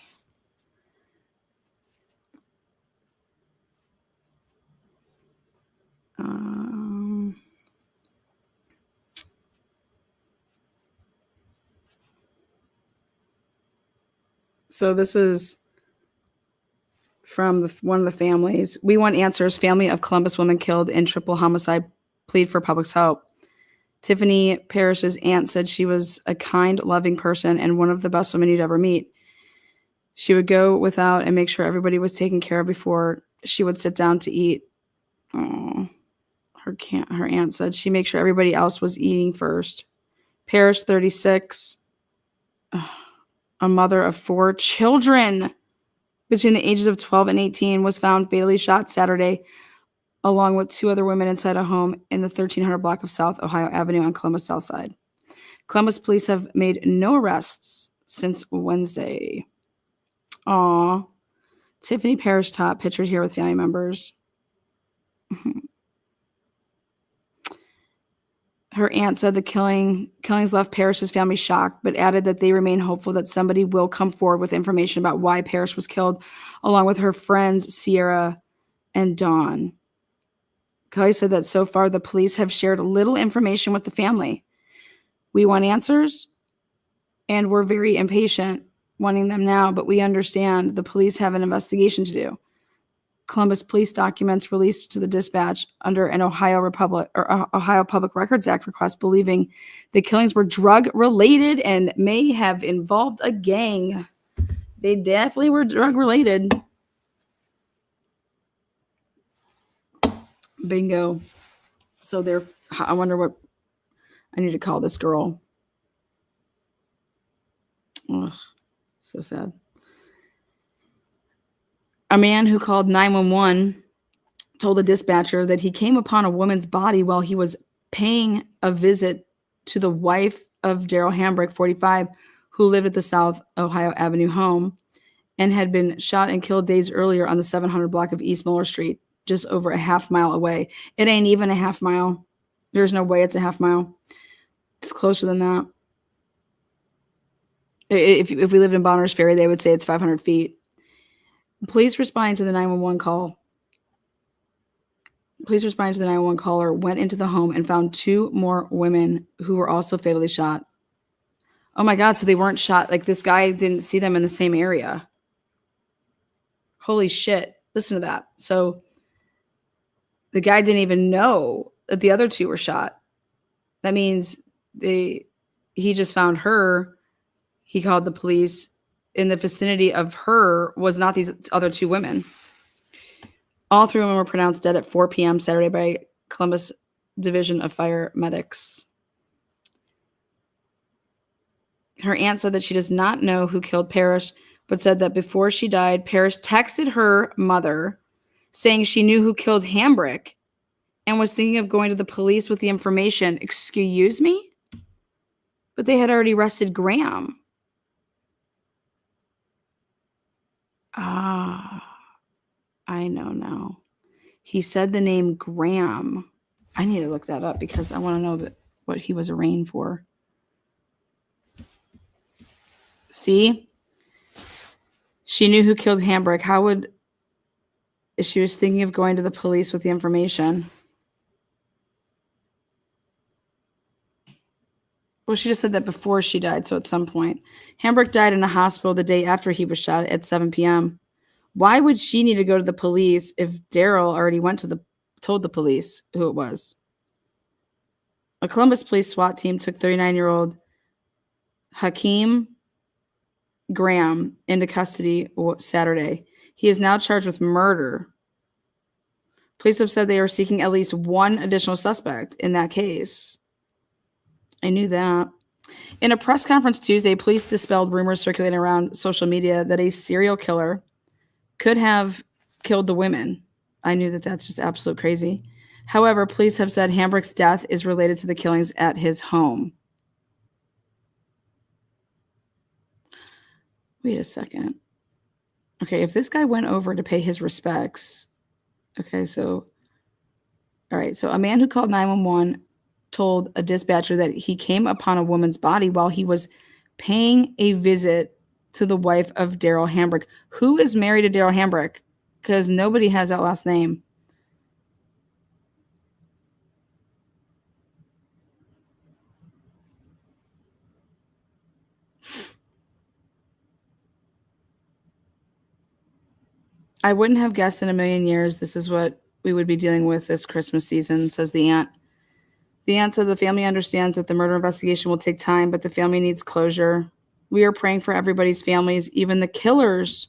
So this is from one of the families. We want answers. Family of Columbus woman killed in triple homicide. Plead for public's help. Tiffany Parrish's aunt said she was a kind, loving person and one of the best women you'd ever meet. She would go without and make sure everybody was taken care of before she would sit down to eat. Oh, her aunt said she made sure everybody else was eating first. Parrish, 36, a mother of 4 children between the ages of 12 and 18, was found fatally shot Saturday, along with 2 other women inside a home in the 1300 block of South Ohio Avenue on Columbus Southside. Columbus police have made no arrests since Wednesday. Aw. Tiffany Parrish top pictured here with family members. Her aunt said the killings left Parrish's family shocked, but added that they remain hopeful that somebody will come forward with information about why Parrish was killed, along with her friends Sierra and Dawn. Kelly said that so far the police have shared little information with the family. We want answers, and we're very impatient wanting them now, but we understand the police have an investigation to do. Columbus police documents released to the dispatch under an Ohio Public Records Act request, believing the killings were drug-related and may have involved a gang. They definitely were drug-related. Bingo. So I wonder what I need to call this girl. Ugh, so sad. A man who called 911 told the dispatcher that he came upon a woman's body while he was paying a visit to the wife of Daryl Hambrick, 45, who lived at the South Ohio Avenue home and had been shot and killed days earlier on the 700 block of East Miller Street, just over a half mile away. It ain't even a half mile. There's no way it's a half mile. It's closer than that. If we lived in Bonner's Ferry, they would say it's 500 feet. Police responding to the 911 call. Police responding to the 911 caller went into the home and found 2 more women who were also fatally shot. Oh my God, so they weren't shot. Like, this guy didn't see them in the same area. Holy shit. Listen to that. So the guy didn't even know that the other 2 were shot. That means he just found her. He called the police. In the vicinity of her was not these other 2 women. All 3 women were pronounced dead at 4 p.m. Saturday by Columbus Division of Fire Medics. Her aunt said that she does not know who killed Parrish, but said that before she died, Parrish texted her mother saying she knew who killed Hambrick and was thinking of going to the police with the information. Excuse me? But they had already arrested Graham. Ah, I know now. He said the name Graham. I need to look that up because I want to know what he was arraigned for. See? She knew who killed Hambrick. How would she was thinking of going to the police with the information? Well, she just said that before she died, so at some point. Hambrick died in a hospital the day after he was shot at 7 p.m. Why would she need to go to the police if Daryl already told the police who it was? A Columbus police SWAT team took 39-year-old Hakeem Graham into custody Saturday. He is now charged with murder. Police have said they are seeking at least one additional suspect in that case. I knew that. In a press conference Tuesday, police dispelled rumors circulating around social media that a serial killer could have killed the women. I knew that that's just absolute crazy. However, police have said Hambrick's death is related to the killings at his home. Wait a second. Okay, if this guy went over to pay his respects. Okay, so, all right. So a man who called 911 told a dispatcher that he came upon a woman's body while he was paying a visit to the wife of Daryl Hambrick. Who is married to Daryl Hambrick? Because nobody has that last name. I wouldn't have guessed in a million years this is what we would be dealing with this Christmas season, says the aunt. The aunt said the family understands that the murder investigation will take time, but the family needs closure. We are praying for everybody's families, even the killers,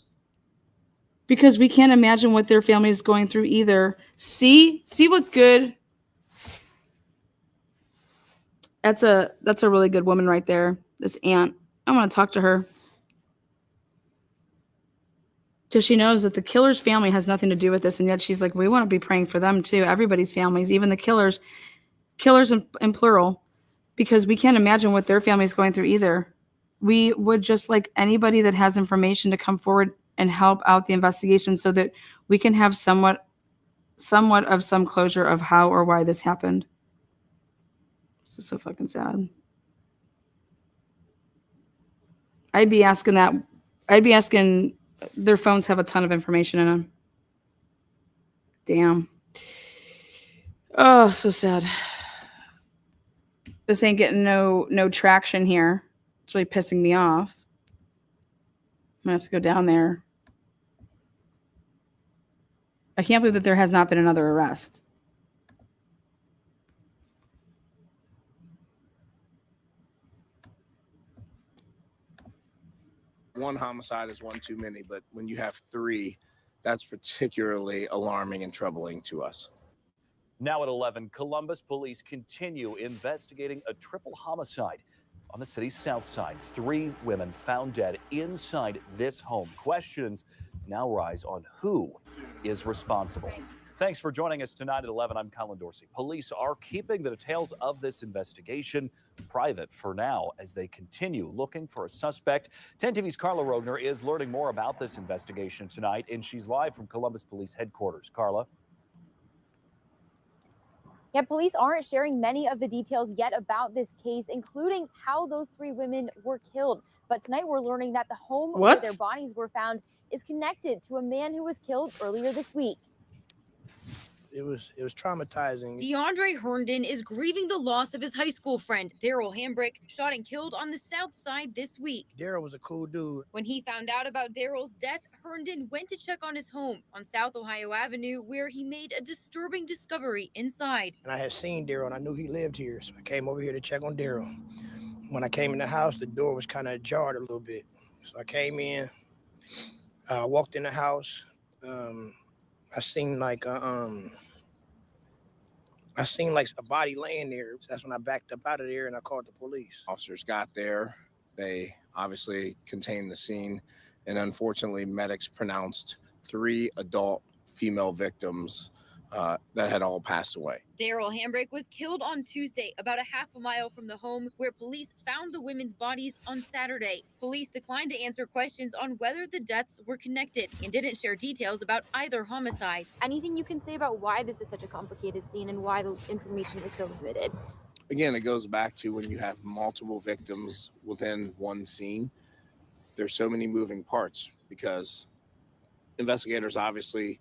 because we can't imagine what their family is going through either. See what good. That's a really good woman right there. This aunt. I want to talk to her. Because she knows that the killer's family has nothing to do with this, and yet she's like, we want to be praying for them too. Everybody's families, even the killers in plural, because we can't imagine what their family is going through either. We would just like anybody that has information to come forward and help out the investigation so that we can have somewhat of some closure of how or why this happened. This is so fucking sad. I'd be asking their phones have a ton of information in them. Damn. Oh, so sad. This ain't getting no traction here. It's really pissing me off. I'm gonna have to go down there. I can't believe that there has not been another arrest. One homicide is one too many, but when you have three, that's particularly alarming and troubling to us. Now at 11, Columbus police continue investigating a triple homicide on the city's south side. 3 women found dead inside this home. Questions now rise on who is responsible. Thanks for joining us tonight at 11. I'm Colin Dorsey. Police are keeping the details of this investigation private for now as they continue looking for a suspect. 10 TV's Carla Rogner is learning more about this investigation tonight, and she's live from Columbus Police Headquarters. Carla? Yeah, police aren't sharing many of the details yet about this case, including how those 3 women were killed. But tonight we're learning that the home where their bodies were found is connected to a man who was killed earlier this week. It was traumatizing. DeAndre Herndon is grieving the loss of his high school friend, Daryl Hambrick, shot and killed on the south side this week. Daryl was a cool dude. When he found out about Daryl's death, Herndon went to check on his home on South Ohio Avenue, where he made a disturbing discovery inside. And I had seen Daryl, and I knew he lived here, so I came over here to check on Daryl. When I came in the house, the door was kind of ajar a little bit. So I came in, walked in the house. I seen like a body laying there. That's when I backed up out of there and I called the police. Officers got there. They obviously contained the scene. And unfortunately, medics pronounced 3 adult female victims that had all passed away. Daryl Hambrick was killed on Tuesday, about a half a mile from the home where police found the women's bodies on Saturday. Police declined to answer questions on whether the deaths were connected and didn't share details about either homicide. Anything you can say about why this is such a complicated scene and why the information was so limited? Again, it goes back to when you have multiple victims within one scene, there's so many moving parts because investigators obviously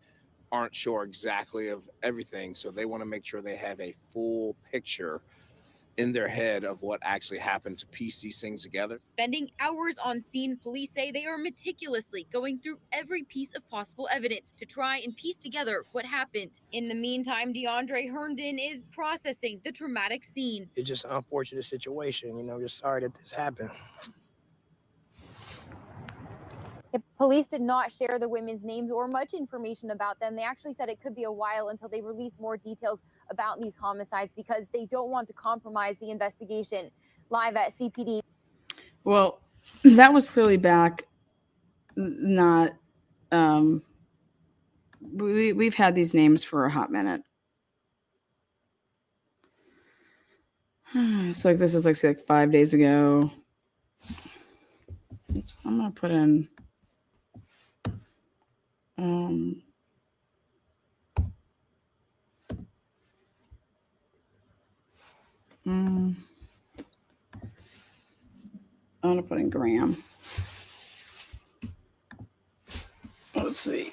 aren't sure exactly of everything. So they want to make sure they have a full picture in their head of what actually happened to piece these things together. Spending hours on scene, police say they are meticulously going through every piece of possible evidence to try and piece together what happened. In the meantime, DeAndre Herndon is processing the traumatic scene. It's just an unfortunate situation, just sorry that this happened. Police did not share the women's names or much information about them. They actually said it could be a while until they release more details about these homicides because they don't want to compromise the investigation. Live at CPD. Well, that was clearly back. Not. We've had these names for a hot minute. So this is like 5 days ago. I'm gonna put in. I'm gonna put in Graham. Let's see.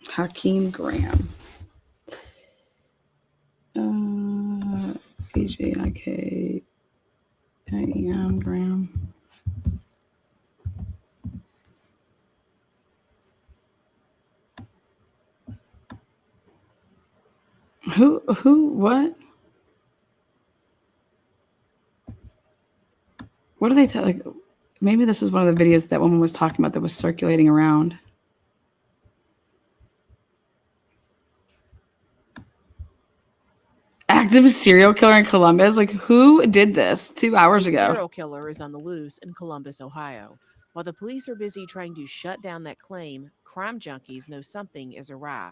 Hakeem Graham. H-A-I-K-I-E-M Graham. What? What are they telling? Maybe this is one of the videos that woman was talking about that was circulating around. Active serial killer in Columbus? Like, who did this 2 hours ago? A serial killer is on the loose in Columbus, Ohio. While the police are busy trying to shut down that claim, crime junkies know something is awry.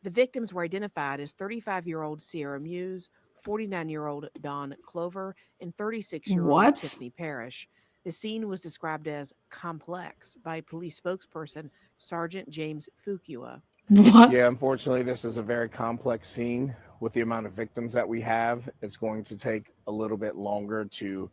The victims were identified as 35-year-old Sierra Muse, 49-year-old Dawn Clover, and 36-year-old Tiffany Parrish. The scene was described as complex by police spokesperson Sergeant James Fuqua. What? Yeah, unfortunately, this is a very complex scene. With the amount of victims that we have, it's going to take a little bit longer to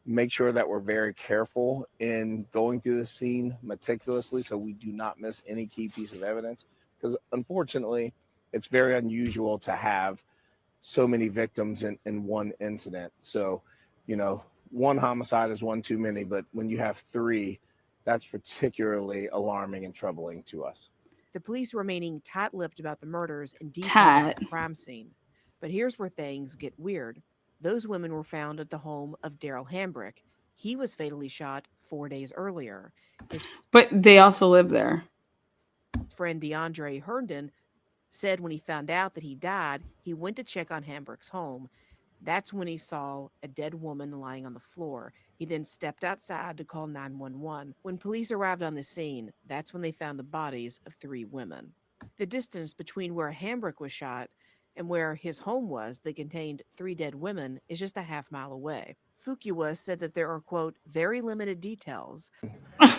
make sure that we're very careful in going through the scene meticulously so we do not miss any key piece of evidence. Because unfortunately, it's very unusual to have so many victims in one incident. So, one homicide is one too many, but when you have three, that's particularly alarming and troubling to us. The police remaining tight-lipped about the murders and details of the crime scene. But here's where things get weird. Those women were found at the home of Daryl Hambrick. He was fatally shot 4 days earlier. But they also live there. Friend DeAndre Herndon said when he found out that he died, he went to check on Hambrick's home. That's when he saw a dead woman lying on the floor. He then stepped outside to call 911. When police arrived on the scene, that's when they found the bodies of 3 women. The distance between where Hambrick was shot and where his home was that contained 3 dead women is just a half-mile away. Fuqua said that there are, quote, very limited details.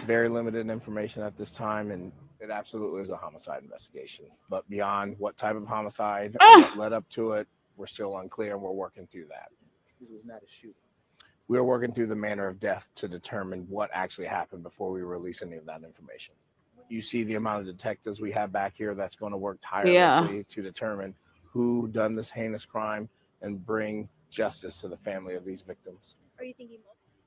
Very limited information at this time, and it absolutely is a homicide investigation. But beyond what type of homicide or what led up to it, we're still unclear, and we're working through that. This was not a shooting. We're working through the manner of death to determine what actually happened before we release any of that information. You see the amount of detectives we have back here that's going to work tirelessly to determine who done this heinous crime and bring justice to the family of these victims. Are you thinking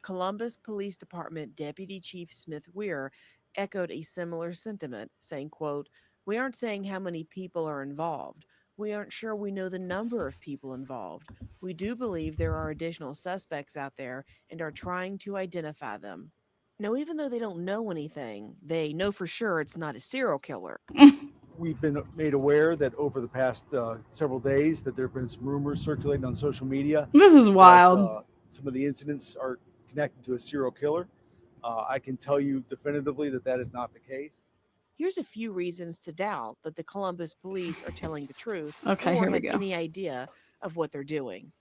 Columbus Police Department Deputy Chief Smith Weir echoed a similar sentiment, saying, quote, "We aren't saying how many people are involved. We aren't sure we know the number of people involved. We do believe there are additional suspects out there and are trying to identify them." Now, even though they don't know anything, they know for sure it's not a serial killer. We've been made aware that over the past several days that there have been some rumors circulating on social media. This is wild. That, some of the incidents are connected to a serial killer. I can tell you definitively that that is not the case. Here's a few reasons to doubt that the Columbus police are telling the truth Okay, or here we have go. any idea of what they're doing.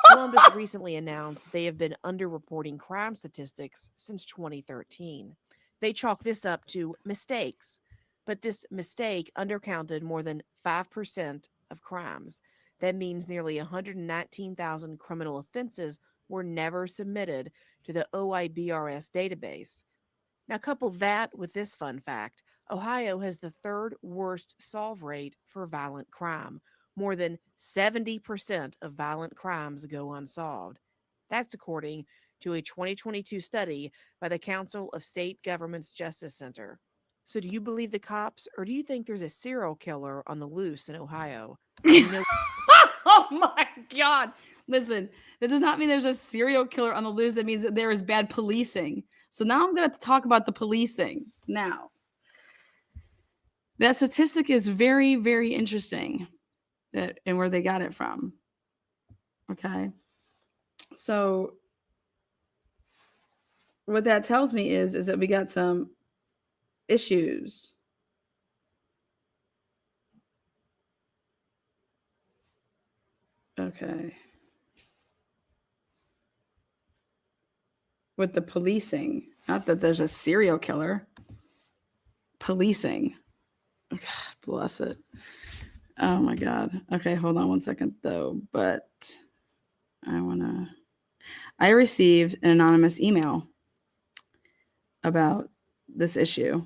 Columbus recently announced they have been underreporting crime statistics since 2013. They chalk this up to mistakes, but this mistake undercounted more than 5% of crimes. That means nearly 119,000 criminal offenses were never submitted to the OIBRS database. Now, couple that with this fun fact: Ohio has the third worst solve rate for violent crime. More than 70% of violent crimes go unsolved. That's according to a 2022 study by the Council of State Governments Justice Center. So, do you believe the cops, or do you think there's a serial killer on the loose in Ohio? You know, Oh my God. Listen, that does not mean there's a serial killer on the loose. That means that there is bad policing. So now I'm going to talk about the policing. Now, that statistic is very, very interesting, and where they got it from. Okay. So what that tells me is that we got some issues. Okay. With the policing, not that there's a serial killer. Policing. God bless it. Oh my God. Okay, hold on one second though. But I received an anonymous email about this issue.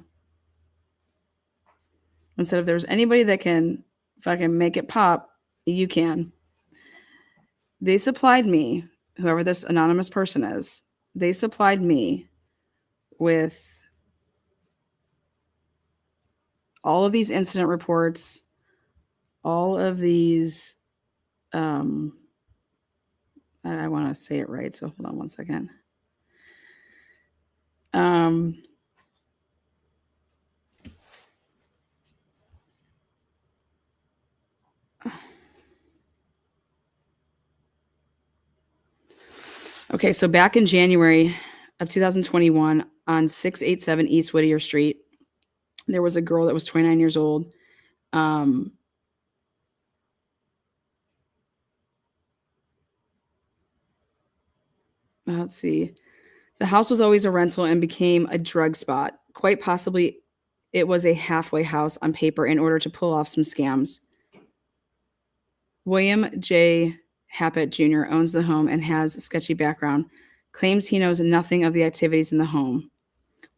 And said if there's anybody that can fucking make it pop, you can. They supplied me, whoever this anonymous person is, they supplied me with all of these incident reports, all of these, I want to say it right, so hold on one second. Okay, so back in January of 2021 on 687 East Whittier Street, there was a girl that was 29 years old. Let's see. The house was always a rental and became a drug spot. Quite possibly, it was a halfway house on paper in order to pull off some scams. William J. Happett Jr. owns the home and has a sketchy background. Claims he knows nothing of the activities in the home.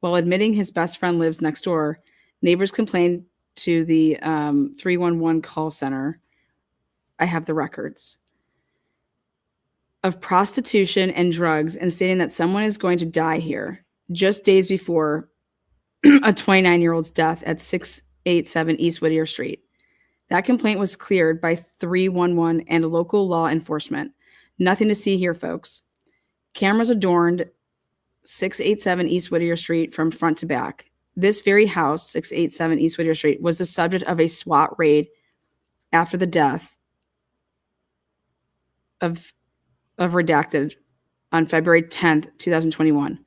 While admitting his best friend lives next door, neighbors complained to the 311 call center. I have the records of prostitution and drugs, and stating that someone is going to die here just days before a 29-year-old's death at 687 East Whittier Street. That complaint was cleared by 311 and local law enforcement. Nothing to see here, folks. Cameras adorned 687 East Whittier Street from front to back. This very house, 687 East Whittier Street, was the subject of a SWAT raid after the death of Redacted on February 10th, 2021.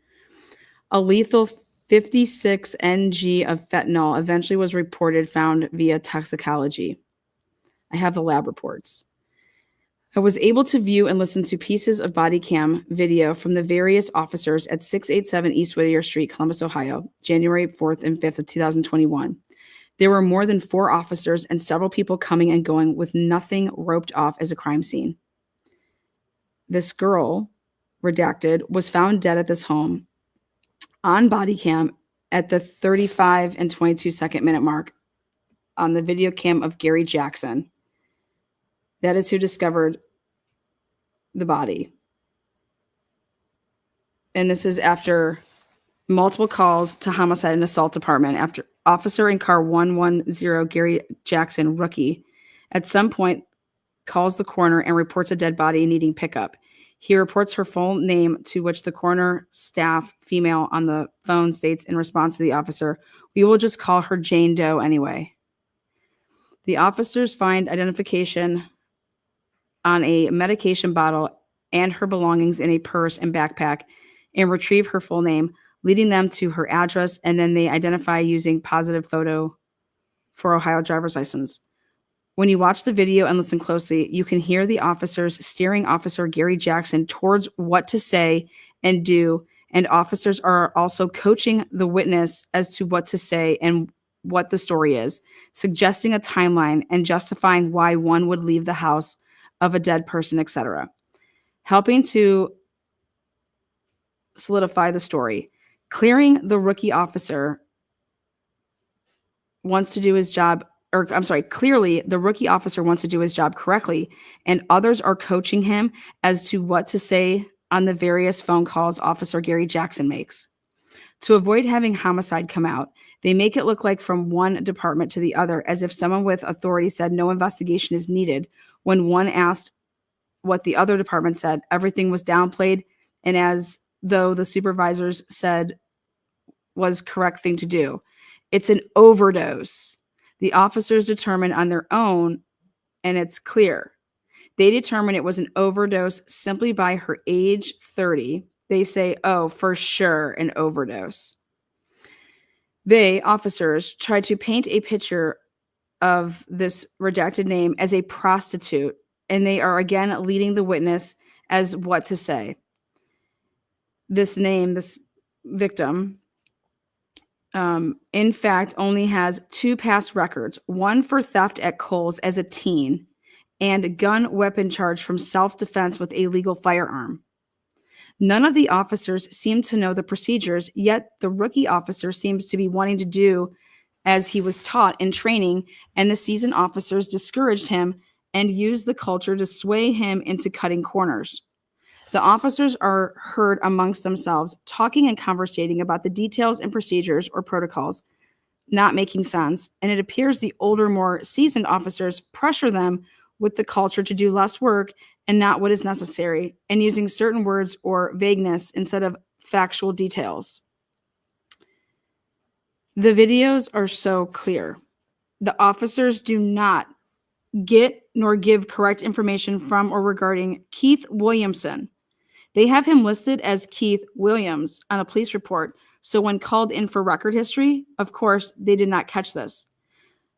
A lethal 56 ng of fentanyl eventually was reported found via toxicology. I have the lab reports. I was able to view and listen to pieces of body cam video from the various officers at 687 East Whittier Street, Columbus, Ohio, January 4th and 5th of 2021. There were more than 4 officers and several people coming and going with nothing roped off as a crime scene. This girl, Redacted, was found dead at this home on body cam at the 35 and 22 second minute mark on the video cam of Gary Jackson. That is who discovered the body. And this is after multiple calls to homicide and assault department after officer in car 110 Gary Jackson, rookie, at some point calls the coroner and reports a dead body needing pickup. He reports her full name, to which the coroner staff female on the phone states in response to the officer, "We will just call her Jane Doe anyway." The officers find identification on a medication bottle and her belongings in a purse and backpack and retrieve her full name, leading them to her address, and then they identify using positive photo for Ohio driver's license. When you watch the video and listen closely, you can hear the officers steering Officer Gary Jackson towards what to say and do and officers are also coaching the witness as to what to say and what the story is, suggesting a timeline and justifying why one would leave the house of a dead person, etc., helping to solidify the story. Clearly, the rookie officer wants to do his job correctly, and others are coaching him as to what to say on the various phone calls Officer Gary Jackson makes. To avoid having homicide come out, they make it look like from one department to the other, as if someone with authority said no investigation is needed. When one asked what the other department said, everything was downplayed, and as though the supervisors said was correct thing to do. It's an overdose. The officers determine on their own, and it's clear. They determine it was an overdose simply by her age 30. They say, oh, for sure, an overdose. They, officers, try to paint a picture of this redacted name as a prostitute, and they are again leading the witness as what to say. This name, this victim, in fact, only has 2 past records, one for theft at Kohl's as a teen and a gun weapon charge from self-defense with a legal firearm. None of the officers seem to know the procedures, yet the rookie officer seems to be wanting to do as he was taught in training, and the seasoned officers discouraged him and used the culture to sway him into cutting corners. The officers are heard amongst themselves, talking and conversating about the details and procedures or protocols, not making sense, and it appears the older, more seasoned officers pressure them with the culture to do less work and not what is necessary, and using certain words or vagueness instead of factual details. The videos are so clear. The officers do not get nor give correct information from or regarding Keith Williamson. They have him listed as Keith Williams on a police report, so when called in for record history, of course, they did not catch this.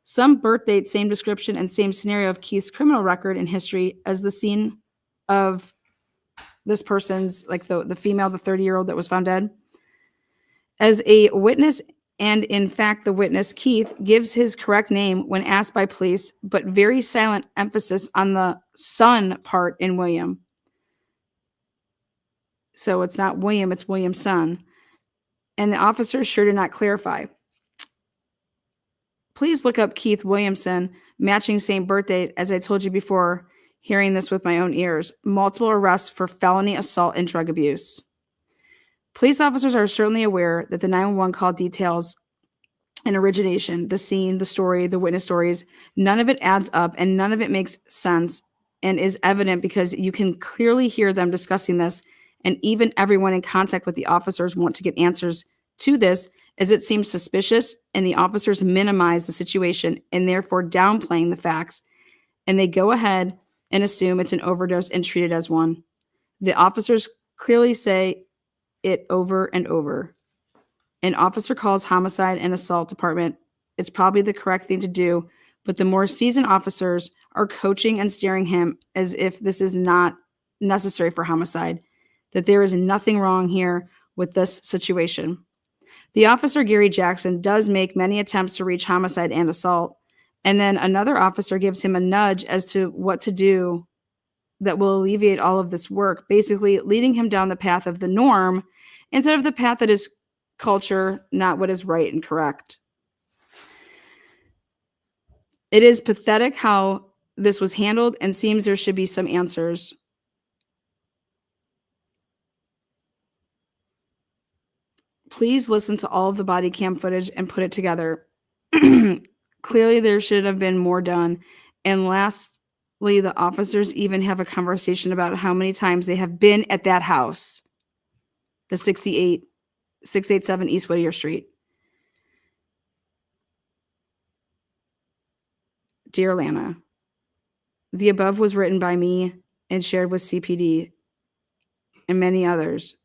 Some birth date, same description, and same scenario of Keith's criminal record and history as the scene of this person's, like the female, the 30-year-old that was found dead. As a witness, and in fact, the witness, Keith, gives his correct name when asked by police, but very silent emphasis on the son part in William. So it's not William, it's William's son. And the officers sure did not clarify. Please look up Keith Williamson, matching same birth date, as I told you before, hearing this with my own ears. Multiple arrests for felony assault and drug abuse. Police officers are certainly aware that the 911 call details an origination, the scene, the story, the witness stories. None of it adds up and none of it makes sense and is evident because you can clearly hear them discussing this, and even everyone in contact with the officers want to get answers to this, as it seems suspicious, and the officers minimize the situation and therefore downplaying the facts, and they go ahead and assume it's an overdose and treat it as one. The officers clearly say it over and over. An officer calls homicide and assault department. It's probably the correct thing to do, but the more seasoned officers are coaching and steering him as if this is not necessary for homicide, that there is nothing wrong here with this situation. The officer, Gary Jackson, does make many attempts to reach homicide and assault, and then another officer gives him a nudge as to what to do that will alleviate all of this work, basically leading him down the path of the norm instead of the path that is culture, not what is right and correct. It is pathetic how this was handled and seems there should be some answers. Please listen to all of the body cam footage and put it together. Clearly, there should have been more done. And lastly, the officers even have a conversation about how many times they have been at that house, the 687 East Whittier Street. Dear Lana, the above was written by me and shared with CPD and many others.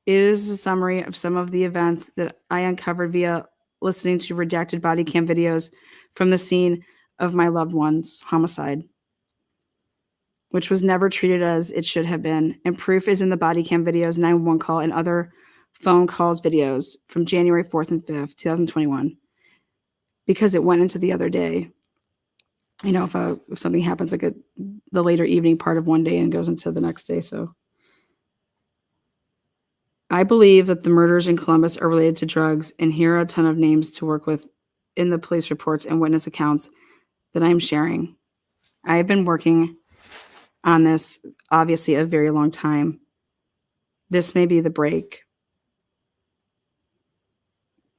It is a summary of some of the events that I uncovered via listening to redacted body cam videos from the scene of my loved one's homicide, which was never treated as it should have been. And proof is in the body cam videos, 911 call, and other phone calls, videos from January 4th and 5th, 2021, because it went into the other day. You know, if something happens like the later evening part of one day and goes into the next day. So I believe that the murders in Columbus are related to drugs, and here are a ton of names to work with in the police reports and witness accounts that I'm sharing. I have been working on this, obviously, a very long time. This may be the break.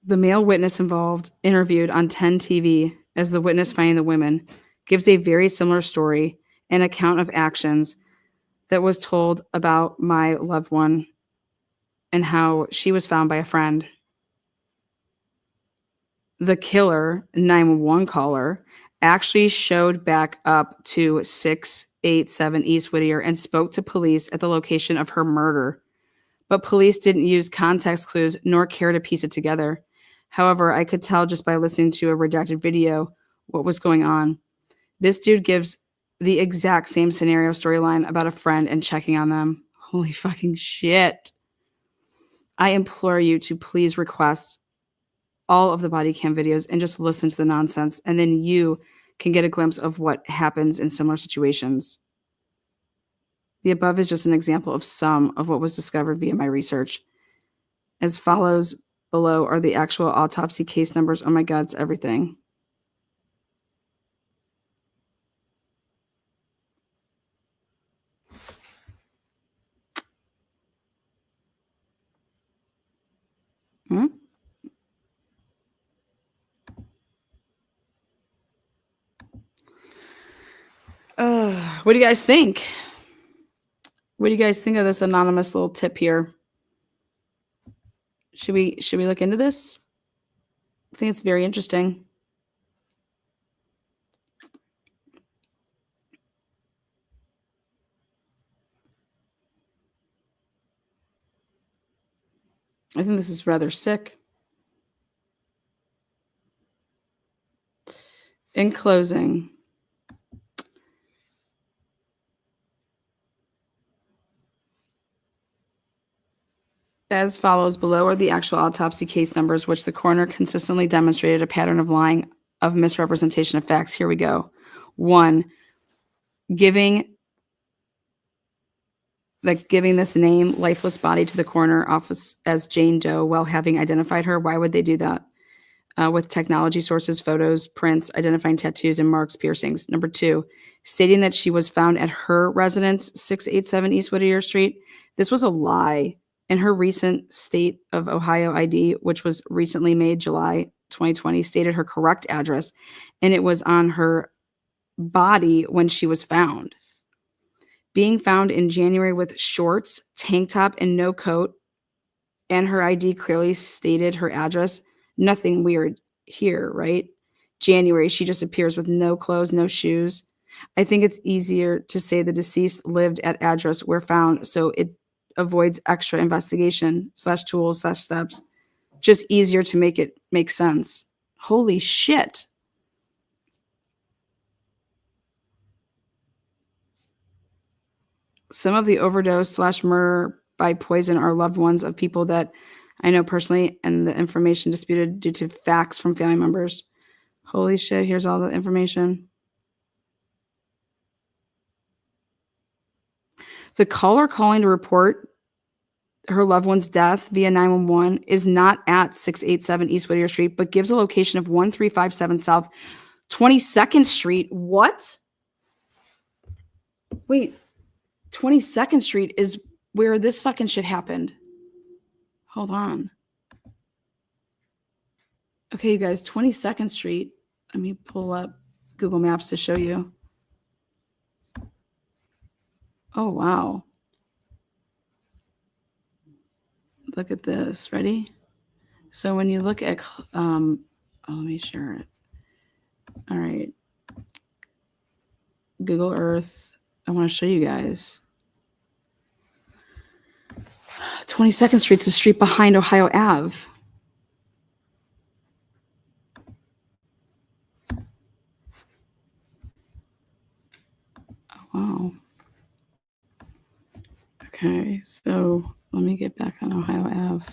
The male witness involved, interviewed on 10 TV as the witness finding the women, gives a very similar story and account of actions that was told about my loved one and how she was found by a friend. The killer, 911 caller, actually showed back up to 687 East Whittier and spoke to police at the location of her murder. But police didn't use context clues nor care to piece it together. However, I could tell just by listening to a redacted video what was going on. This dude gives the exact same scenario storyline about a friend and checking on them. Holy fucking shit. I implore you to please request all of the body cam videos and just listen to the nonsense, and then you can get a glimpse of what happens in similar situations. The above is just an example of some of what was discovered via my research. As follows below are the actual autopsy case numbers. Oh my God, it's everything. What do you guys think? What do you guys think of this anonymous little tip here? Should we look into this? I think it's very interesting. I think this is rather sick. In closing, as follows below are the actual autopsy case numbers, which the coroner consistently demonstrated a pattern of lying, of misrepresentation of facts. Here we go. 1, giving this name, lifeless body, to the coroner office as Jane Doe while having identified her. Why would they do that? With technology sources, photos, prints, identifying tattoos and marks, piercings. Number 2, stating that she was found at her residence, 687 East Whittier Street. This was a lie. In her recent state of Ohio ID, which was recently made July 2020, stated her correct address, and it was on her body when she was found. Being found in January with shorts, tank top, and no coat, and her ID clearly stated her address. Nothing weird here, right? January, she just appears with no clothes, no shoes. I think it's easier to say the deceased lived at address where found, so it avoids extra investigation /tools /steps. Just easier to make it make sense. Holy shit. Some of the overdose /murder by poison are loved ones of people that I know personally, and the information disputed due to facts from family members. Holy shit, here's all the information. The caller calling to report her loved one's death via 911 is not at 687 East Whittier Street, but gives a location of 1357 South 22nd Street. What? Wait, 22nd Street is where this fucking shit happened. Hold on. Okay, you guys, 22nd Street. Let me pull up Google Maps to show you. Oh, wow. Look at this. Ready? So when you look at, let me share it. All right. Google Earth. I want to show you guys. 22nd Street's the street behind Ohio Ave. Oh, wow. Okay, so Let me get back on Ohio Ave.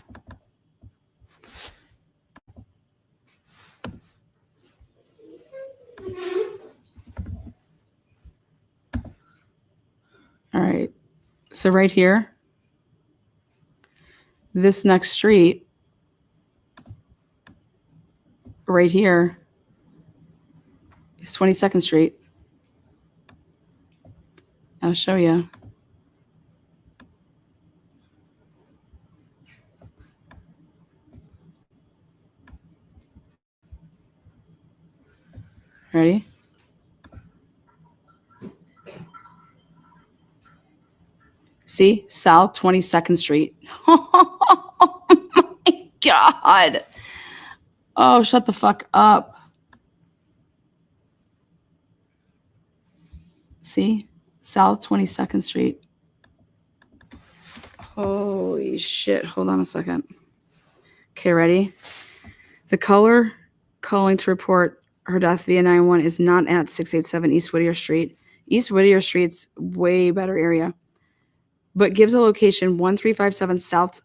All right. So right here, this next street, right here, is 22nd Street. I'll show you. Ready? See? South 22nd Street. Oh my God. Oh, shut the fuck up. See? South 22nd Street. Holy shit. Hold on a second. Okay, ready? The caller calling to report her death via 911 is not at 687 East Whittier Street. East Whittier Street's way better area, but gives a location 1357 South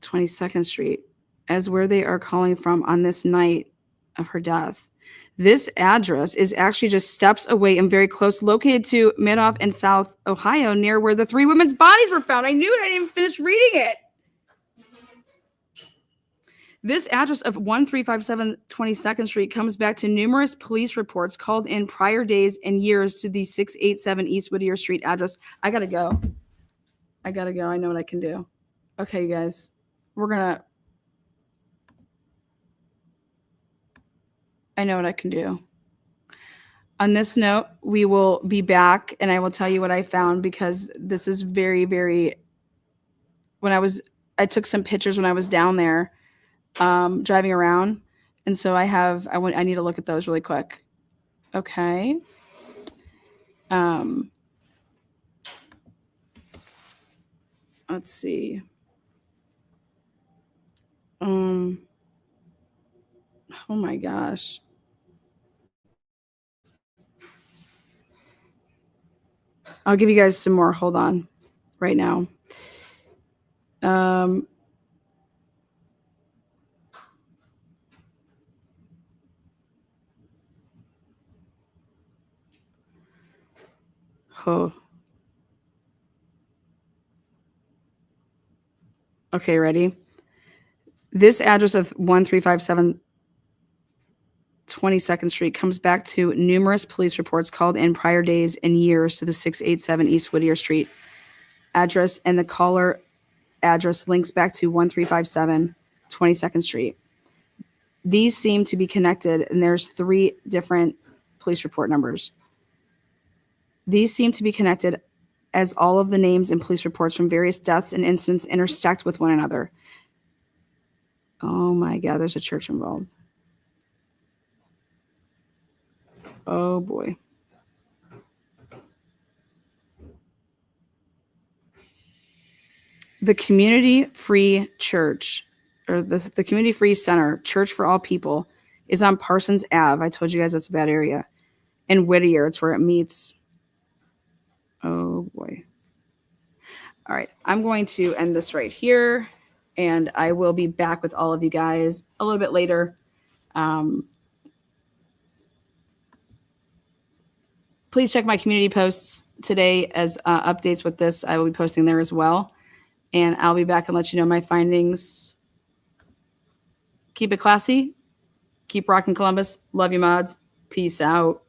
22nd Street as where they are calling from on this night of her death. This address is actually just steps away and very close, located to Midoff and South Ohio, near where the 3 women's bodies were found. I knew it. I didn't even finish reading it. This address of 1357 22nd Street comes back to numerous police reports called in prior days and years to the 687 East Whittier Street address. I gotta go. I know what I can do. Okay, you guys. I know what I can do. On this note, we will be back and I will tell you what I found, because this is very, very, I took some pictures when I was down there driving around. And so I need to look at those really quick. Okay. Let's see. Oh my gosh. I'll give you guys some more. Hold on right now. Oh. Okay, ready? This address of 1357 22nd Street comes back to numerous police reports called in prior days and years to the 687 East Whittier Street address, and the caller address links back to 1357 22nd Street. These seem to be connected, and there's 3 different police report numbers. These seem to be connected as all of the names and police reports from various deaths and incidents intersect with one another. Oh my God, there's a church involved. Oh boy. The Community Free Church, or the Community Free Center, Church for All People, is on Parsons Ave. I told you guys that's a bad area. In Whittier, it's where it meets. Oh boy. All right, I'm going to end this right here, and I will be back with all of you guys a little bit later. Please check my community posts today as updates with this. I will be posting there as well. And I'll be back and let you know my findings. Keep it classy. Keep rocking Columbus. Love you, mods. Peace out.